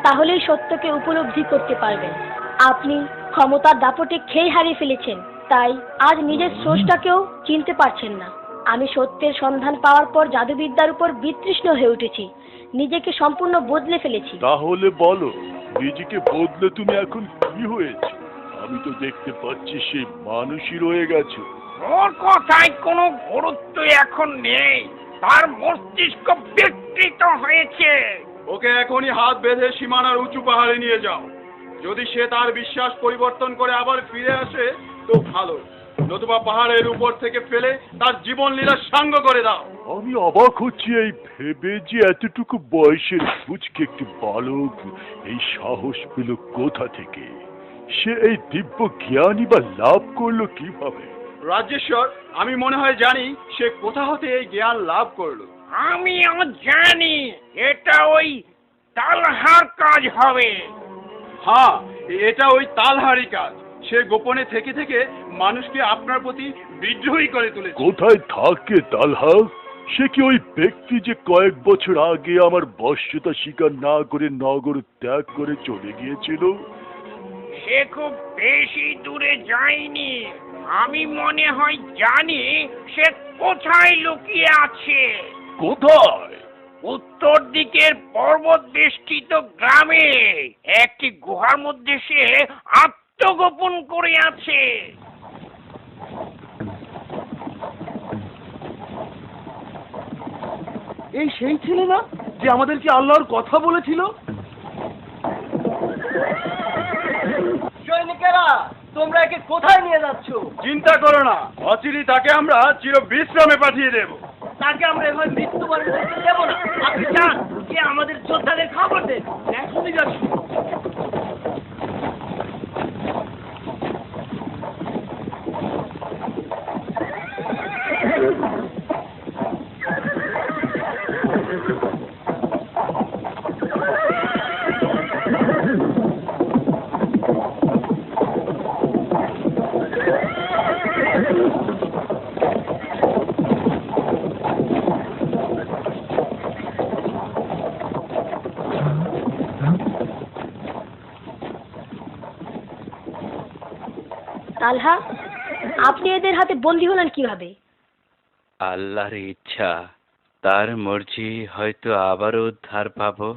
তাহলেই সত্যকে উপলব্ধি করতে পারবেন। আপনি ক্ষমতার দাপটে খেই হারিয়ে ফেলেছেন, তাই আজ নিজের স্রষ্টাকেও চিনতে পারছেন না। আমি সত্যের সন্ধান পাওয়ার পর জাদুবিদ্যার উপর বিতৃষ্ণ হয়ে উঠেছি। নিজেকে সম্পূর্ণ বদলে ফেলেছি। তাহলে বলো, নিজেকে বদলে তুমি এখন কি হয়েছে? আমি তো দেখতে পাচ্ছি সেই মানুষই রয়ে গেছে। ওর কথায় কোনো গুরুত্ব এখন নেই। তার মস্তিষ্ক বিকৃত হয়েছে। ওকে এখনই হাত বেঁধে সীমানার উঁচু পাহাড়ে নিয়ে যাও। যদি সে তার বিশ্বাস পরিবর্তন করে আবার ফিরে আসে তো ভালো, নতুবা পাহাড়ের উপর থেকে ফেলে তার জীবন লীলা সাঙ্গ করে দাও। আমি অবাক হচ্ছি এই ভেবে যে এতটুকু বয়সের ফুচকে একটি বালক এই সাহস পেল কোথা থেকে। সে এই দিব্য জ্ঞানী বা লাভ করলো কিভাবে? রাজেশ্বর, আমি মনে হয় জানি সে কোথা হতে এই জ্ঞান লাভ করলো। আমিও জানি এটা ওই তালহার কাজ হবে। হ্যাঁ, এটা ওই তালহারি কাজ। সে গোপনে থেকে থেকে মানুষকে আপনার প্রতি বিদ্রোহী করে তুলেছে। কোথায় থাকে তালহা? সে কি ওই ব্যক্তি যে কয়েক বছর আগে আমার বশ্যতা স্বীকার না করে নগর ত্যাগ করে চলে গিয়েছিল? সে খুব বেশি দূরে যায়নি। আমি মনে হয় জানি সে কোথায় লুকিয়ে আছে। কোথায়? উত্তর দিকের পর্বত বেষ্টিত গ্রামে একটি গুহার মধ্যে সে আত্মগোপন করে আছে। এই সেই ছেলে না যে আমাদেরকে আল্লাহর কথা বলেছিল? সৈনিকেরা, তোমরা একে কোথায় নিয়ে যাচ্ছ? চিন্তা করো না, অচিরেই তাকে আমরা চির বিশ্রামে পাঠিয়ে দেব। তাকে আমরা এভাবে মৃত্যুবরণ করতে দেব না। আপনি চান যে আমাদের যোদ্ধাদের খবর দেন। এখনই যাচ্ছি। তালহা, আপনি এদের হাতে বন্দী হলেন কিভাবে? আল্লাহর ইচ্ছা, তার মর্জি, হয়তো আবারও উদ্ধার পাবো।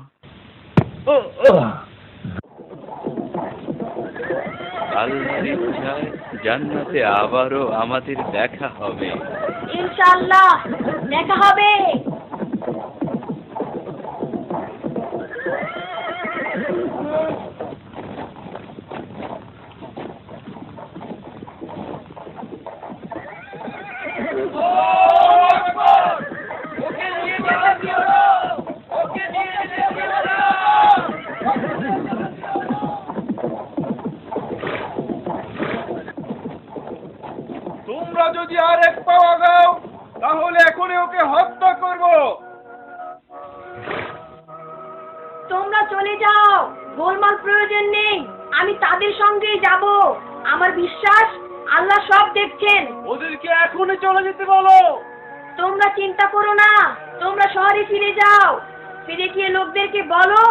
আল্লাহর ইচ্ছায় জান্নাতে আবারও আমাদের দেখা হবে। ইনশাআল্লাহ দেখা হবে। তোমরা যদি আর এক পা আগাও তাহলে এখনই ওকে হত্যা করব। তোমরা চলে যাও, গোলমাল প্রয়োজন নেই, আমি তাদের সঙ্গেই যাব। আমার বিশ্বাস আল্লাহ সব দেখছেন। ওদেরকে এখনই চলে যেতে বলো। তোমরা চিন্তা করো না, তোমরা শহরে ফিরে যাও। ফিরে গিয়ে লোকদেরকে বলো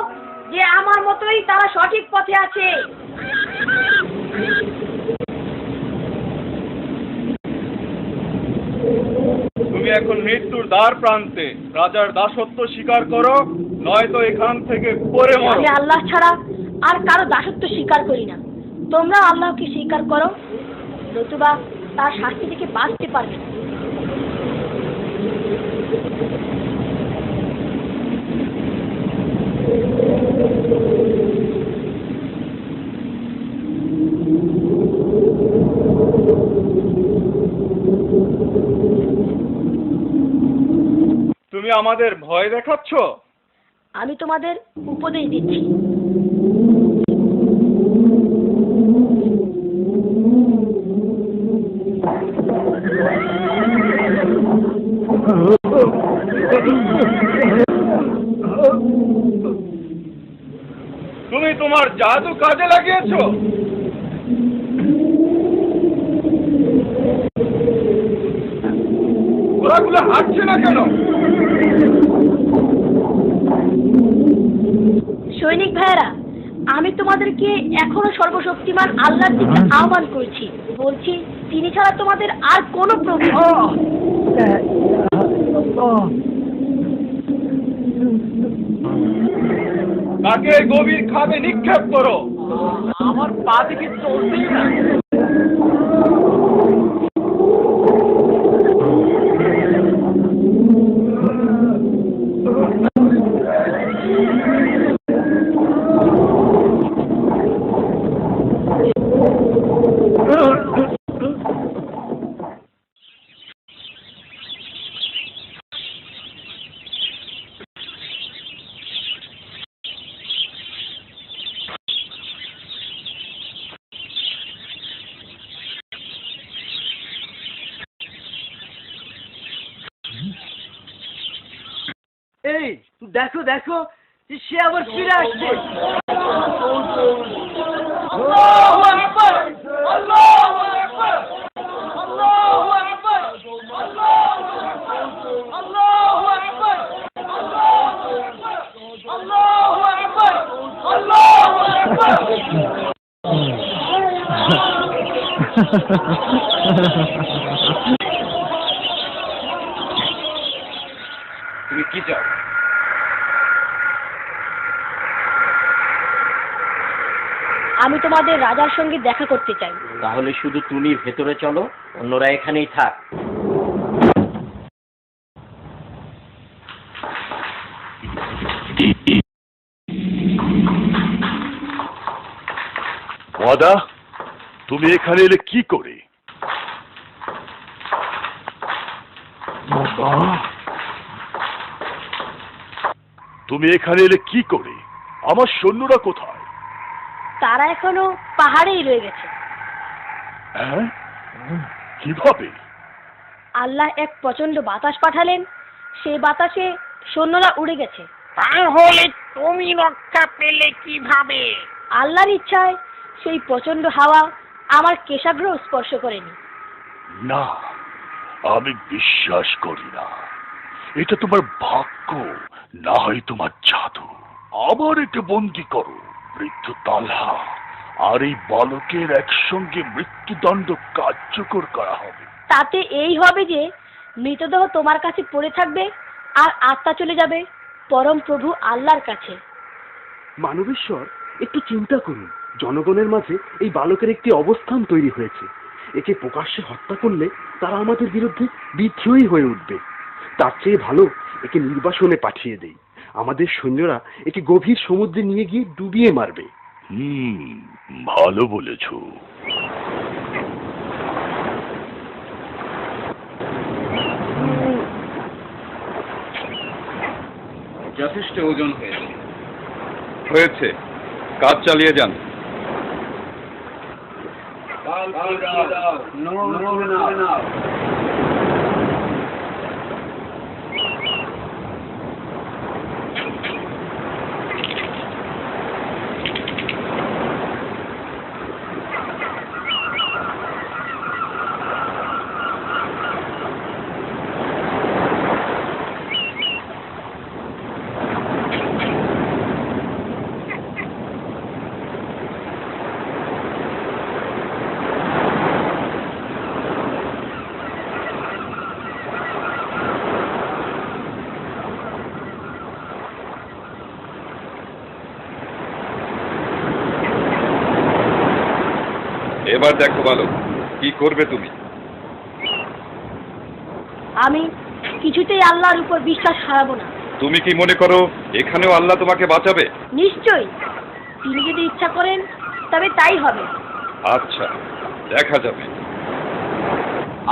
যে আমার মতোই তারা সঠিক পথে আছে। তুমি এখন মৃত্যুর দ্বার প্রান্তে। রাজার দাসত্ব স্বীকার করো, নয়তো এখান থেকে পড়ে মরো। আমি আল্লাহ ছাড়া আর কারো দাসত্ব স্বীকার করি না। তোমরা আল্লাহকে স্বীকার করো, নতুবা তার শাস্তি থেকে বাঁচতে পারবে না। তুমি আমাদের ভয় দেখাচ্ছ? আমি তোমাদের উপদেশ দিচ্ছি। তুমি তোমার জাদু কাজে লাগিয়েছো? ঘোড়াগুলো হাঁটছে না কেন? সৈনিক ভাইয়েরা, আমি তোমাদেরকে এখনো সর্বশক্তিমান আল্লাহর দিকে আহ্বান করছি। বলছি, তিনি ছাড়া তোমাদের আর কোনো প্রভু তাকে গভীর খাদে নিক্ষেপ করো। আমার পা দিকে চলতেই না। এই দেখো দেখো, সে আবার ফিরে আসছে। আল্লাহু আকবার, আল্লাহু আকবার, আল্লাহু আকবার, আল্লাহু আকবার, আল্লাহু আকবার, আল্লাহু আকবার, আল্লাহু আকবার। তুমি কি চাও? আমি তোমাদের রাজার সঙ্গে দেখা করতে চাই। তাহলে শুধু তুমি ভেতরে চলো, অন্যরা এখানেই থাক। ওয়াদা, তুমি এখানে এলে কি করে? তুমি এখানে এলে কি করে? আমার সৈন্যরা কোথায়? তারা এখনো পাহাড়েই রয়ে গেছে। হ্যাঁ, কিভাবে? আল্লাহ এক প্রচন্ড বাতাস পাঠালেন, সেই বাতাসে সৈন্যরা উড়ে গেছে। তাহলে তুমি রক্ষা পেলে কিভাবে? আল্লাহর ইচ্ছায় সেই প্রচন্ড হাওয়া আমার কেশাগ্র স্পর্শ করেনি। না, আমি বিশ্বাস করি না। এটা তোমার ভাগ্য, না হয় তোমার জাদু। আবার একে বন্দি করো। বৃদ্ধ তালহা আর এই বালকের একসঙ্গে মৃত্যুদণ্ড কার্যকর করা হবে। তাতে এই হবে যে মৃতদেহ তোমার কাছে পড়ে থাকবে আর আত্মা চলে যাবে পরম প্রভু আল্লাহর কাছে। মানবেশ্বর, একটু চিন্তা করুন। জনগণের মাঝে এই বালকের একটি অবস্থান তৈরি হয়েছে। একে প্রকাশ্যে হত্যা করলে তারা আমাদের বিরুদ্ধে বিদ্রোহী হয়ে উঠবে। তার চেয়ে ভালো একে নির্বাসনে পাঠিয়ে দেই। আমাদের সৈন্যরা একে গভীর সমুদ্রে নিয়ে গিয়ে ডুবিয়ে মারবে। ভালো বলেছ। যথেষ্ট ওজন হয়েছে, কাজ চালিয়ে যান। এবার দেখো বালক, কি করবে তুমি? আমি কিছুতেই আল্লাহর উপর বিশ্বাস হারাবো না। তুমি কি মনে করো এখানেও আল্লাহ তোমাকে বাঁচাবে? নিশ্চয়ই, তিনি যদি ইচ্ছা করেন তবে তাই হবে। আচ্ছা, দেখা যাবে।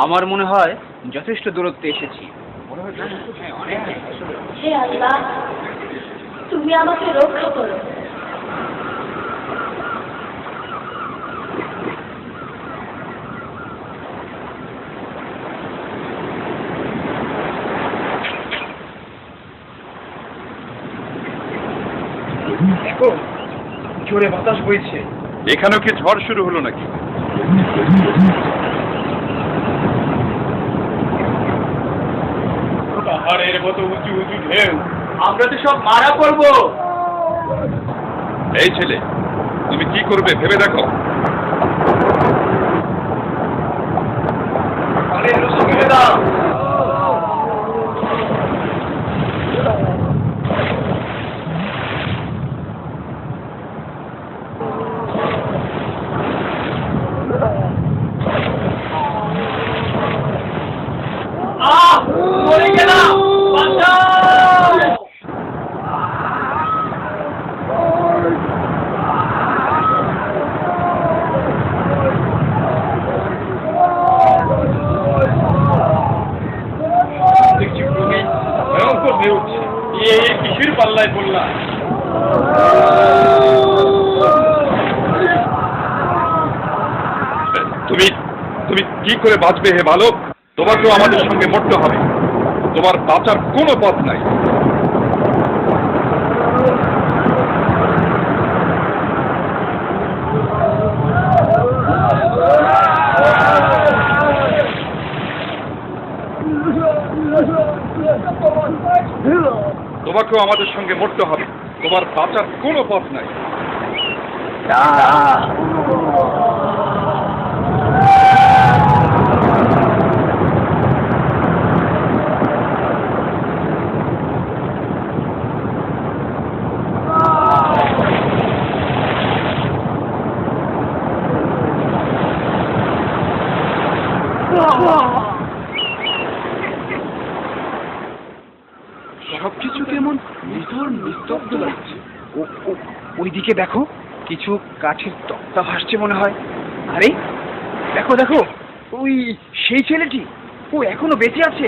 আমার মনে হয় যথেষ্ট দূরত্বে এসেছি। হে আল্লাহ, তুমি আমাকে রক্ষা করো। জোরে বাতাস বইছে। এখানেও কি ঝড় শুরু হলো নাকি? পাহাড়ের মতো উঁচু উঁচু ঢেউ, আমরা তো সব মারা পড়বো। এই ছেলে, তুমি কি করবে ভেবে দেখো। দাও। মরে গেলাম, বাঁচাও! দেখছি তুমি ভয়ঙ্কর হয়ে উঠছে। কিসের পাল্লায় পড়লাম? তুমি তুমি কি করে বাঁচবে হে বালক? তোমাকেও আমাদের সঙ্গে মরতে হবে। তোমার বাঁচার কোনো পথ নাই। তোমাকেও আমাদের সঙ্গে মরতে হবে। তোমার বাঁচার কোনো পথ নাই। সবকিছু কেমন নিথর নিস্তব্ধ লাগছে। ওইদিকে দেখো, কিছু কাঠের তক্তা ভাসছে মনে হয়। আরে দেখো দেখো, ওই সেই ছেলেটি, ও এখনো বেঁচে আছে।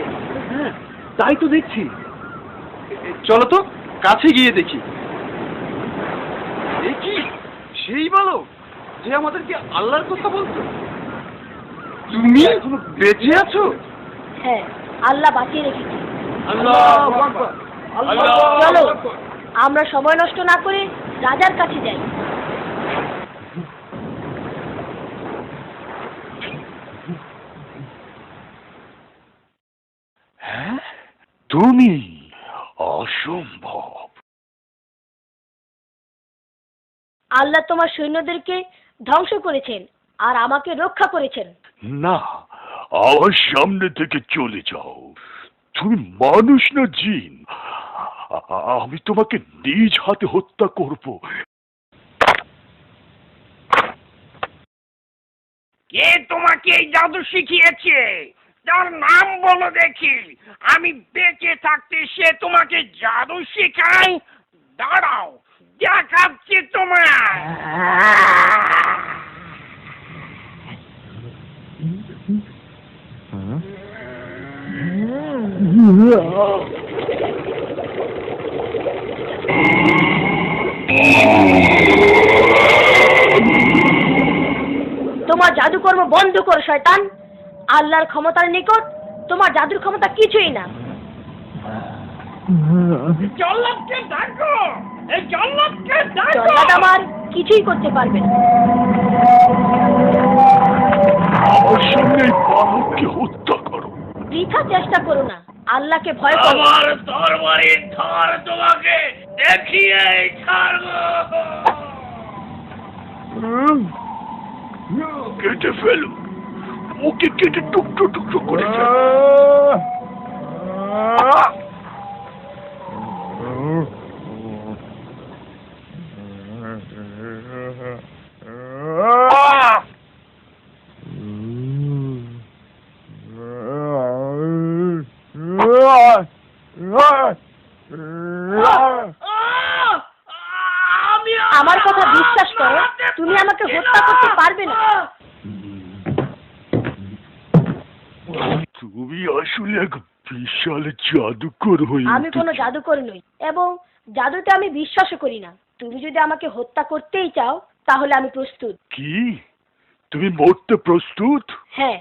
হ্যাঁ, তাই তো দেখছি। চলো তো কাছে গিয়ে দেখি। এ কি সেই বালক যে আমাদেরকে আল্লাহর কথা বলতো? তুমি এখনো বেঁচে আছো? হ্যাঁ, আল্লাহ বাঁচিয়ে রেখেছি। আল্লাহু আকবার, চলো, আমরা সময় নষ্ট না করে রাজার কাছে যাই। হ্যাঁ, তুমি? অসম্ভব। আল্লাহ তোমার সৈন্যদেরকে ধ্বংস করেছেন আর আমাকে রক্ষা করেছেন। না, আমার সামনে থেকে চলে যাও। তুমি মানুষ না জিন। আমি তোমাকে নিজ হাতে হত্যা করব। কে তোমাকে এই জাদু শিখিয়েছে? তার নাম বলো দেখি। আমি বেঁচে থাকতে সে তোমাকে জাদু শেখায়? দাঁড়াও, দেখাচ্ছি তোমার। তোমার জাদুকর্ম বন্ধ করো শয়তান। আল্লাহর ক্ষমতার নিকট তোমার জাদুর ক্ষমতা কিছুই না। জল্লাদকে ডাকো, এই জল্লাদকে ডাকো। জল্লাদ আমার কিছুই করতে পারবে না। আমার সামনে এই বালককে হত্যা করো। বৃথা চেষ্টা করো না, আল্লাহকে ভয় করো। আমার তরবারির ধার তোমাকে দেখিয়ে ছাড়বো। কেটে ফেলো, ওকে কেটে টুকরো টুকরো করে ফেলো। আমার কথা বিশ্বাস করো, তুমি আমাকে হত্যা করতে পারবে না। তুমি আসলে এক বিশাল জাদুকর হয়ে আমি কোনো জাদুকর নই এবং জাদুতে আমি বিশ্বাসও করি না। তুমি যদি আমাকে হত্যা করতেই চাও তাহলে আমি প্রস্তুত। কি? তুমি মরতে প্রস্তুত? হ্যাঁ,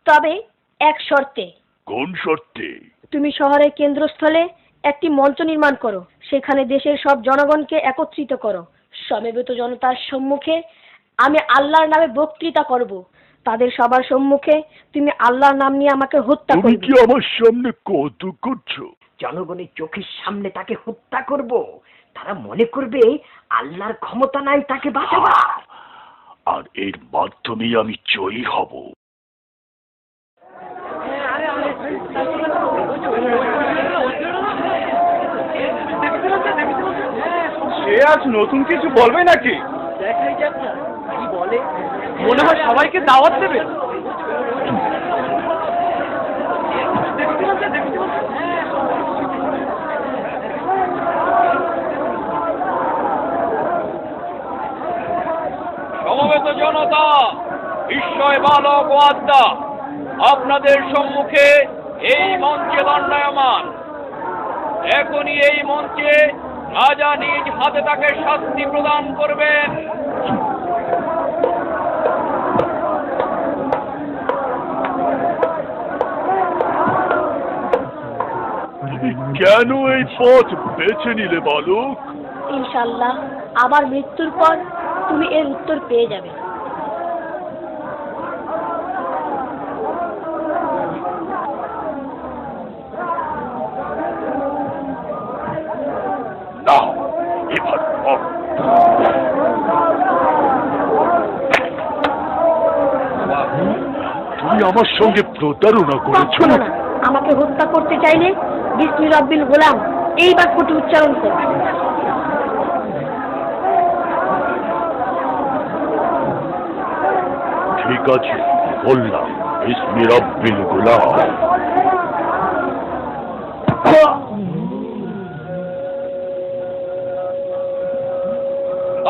তবে এক শর্তে। কোন শর্তে? তুমি শহরের কেন্দ্রস্থলে একটি মঞ্চ নির্মাণ করো, সেখানে দেশের সব জনগণকে একত্রিত করো। সমবেত জনতার সম্মুখে আমি আল্লাহর নামে বক্তৃতা করব। তাদের সবার সম্মুখে তুমি আল্লাহর নাম নিয়ে আমাকে হত্যা তুমি করবে। কি আমার সামনে কত করছো? জনগণের চোখের সামনে তাকে হত্যা করব। তারা মনে করবে আল্লাহর ক্ষমতা নাই তাকে বাঁচাবার। আর এর মাধ্যমেই আমি জয়ী হব। সে আজ নতুন কিছু বলবে নাকি? দেখাই যাক না কি বলে। মনে হয় সবাইকে দাওয়াত দেবে। সমবেত জনতা, বিস্ময় বালক ও আদ্যা, আপনাদের সম্মুখে এই মঞ্চে দণ্ডায়মান। এখনই এই মঞ্চে রাজা নিজ হাতে তাকে শাস্তি প্রদান করবেন। তুমি কেন এই পথ বেছে নিলে বালক? ইনশাআল্লাহ আমার মৃত্যুর পর তুমি এর উত্তর পেয়ে যাবে। না, এবার মর। তুমি আমার সঙ্গে প্রতারণা করেছো। কখনো না। আমাকে হত্যা করতে চাইলে বিসমি রব্বিল গোলাম এই বাক্যটি উচ্চারণ করো। ঠিক আছে, বললাম বিসমি রব্বিল গোলাম।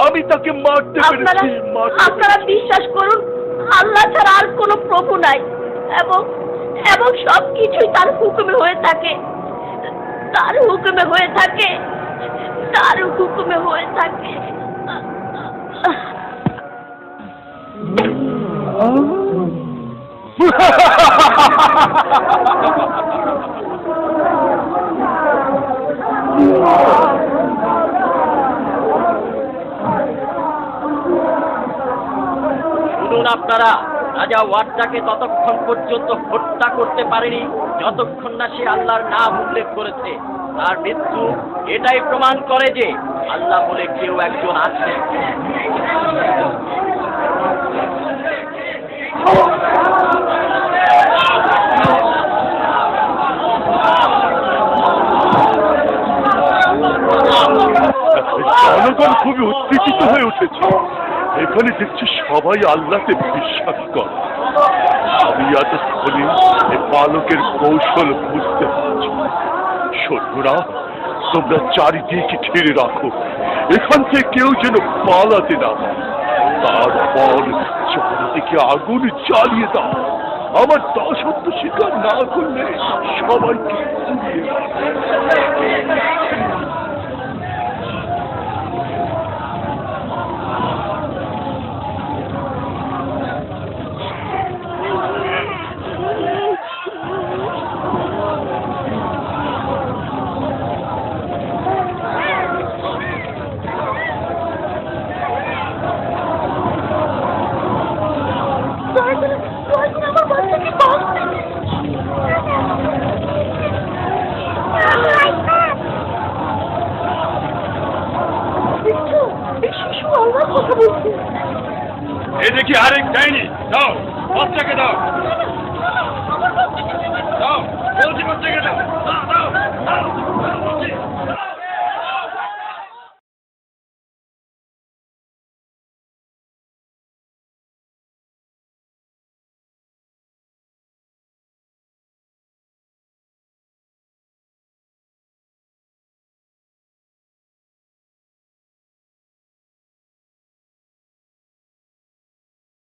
আমি তাকে মারতে পেরেছি। আপনারা বিশ্বাস করুন, আল্লাহ ছাড়া আর কোনো প্রভু নাই এবং এবং সবকিছুই তার হুকুমে হয়ে থাকে। তার হুকুমে হয়ে থাকে। তার হুকুমে হয়ে থাকে। শুনুন আপনারা, রাজা ওয়ার্দাকে ততক্ষণ পর্যন্ত হত্যা করতে পারেনি যতক্ষণ না সে আল্লাহর নাম উল্লেখ করেছে। তার মৃত্যু এটাই প্রমাণ করে যে আল্লাহ বলে কেউ একজন আছে। জনগণ খুবই উত্তেজিত হয়ে উঠেছে। এখানে দেখছি সবাই আল্লাহতে বিশ্বাস করে। আমি এতক্ষণে এ পালকের কৌশল বুঝতে পারছি। সৈন্যরা, তোমরা চারিদিকে ঘিরে রাখো, এখান থেকে কেউ যেন পালাতে না পারে। তারপর চারিদিকে আগুন জ্বালিয়ে দাও। আমার দাসত্ব স্বীকার না করলে সবাইকে পুড়িয়ে দাও। এ দেখি আরেক ডাইনি, দাও বাচ্চাকে দাও, দাও বলছি বাচ্চাকে দাও, দাও দাও।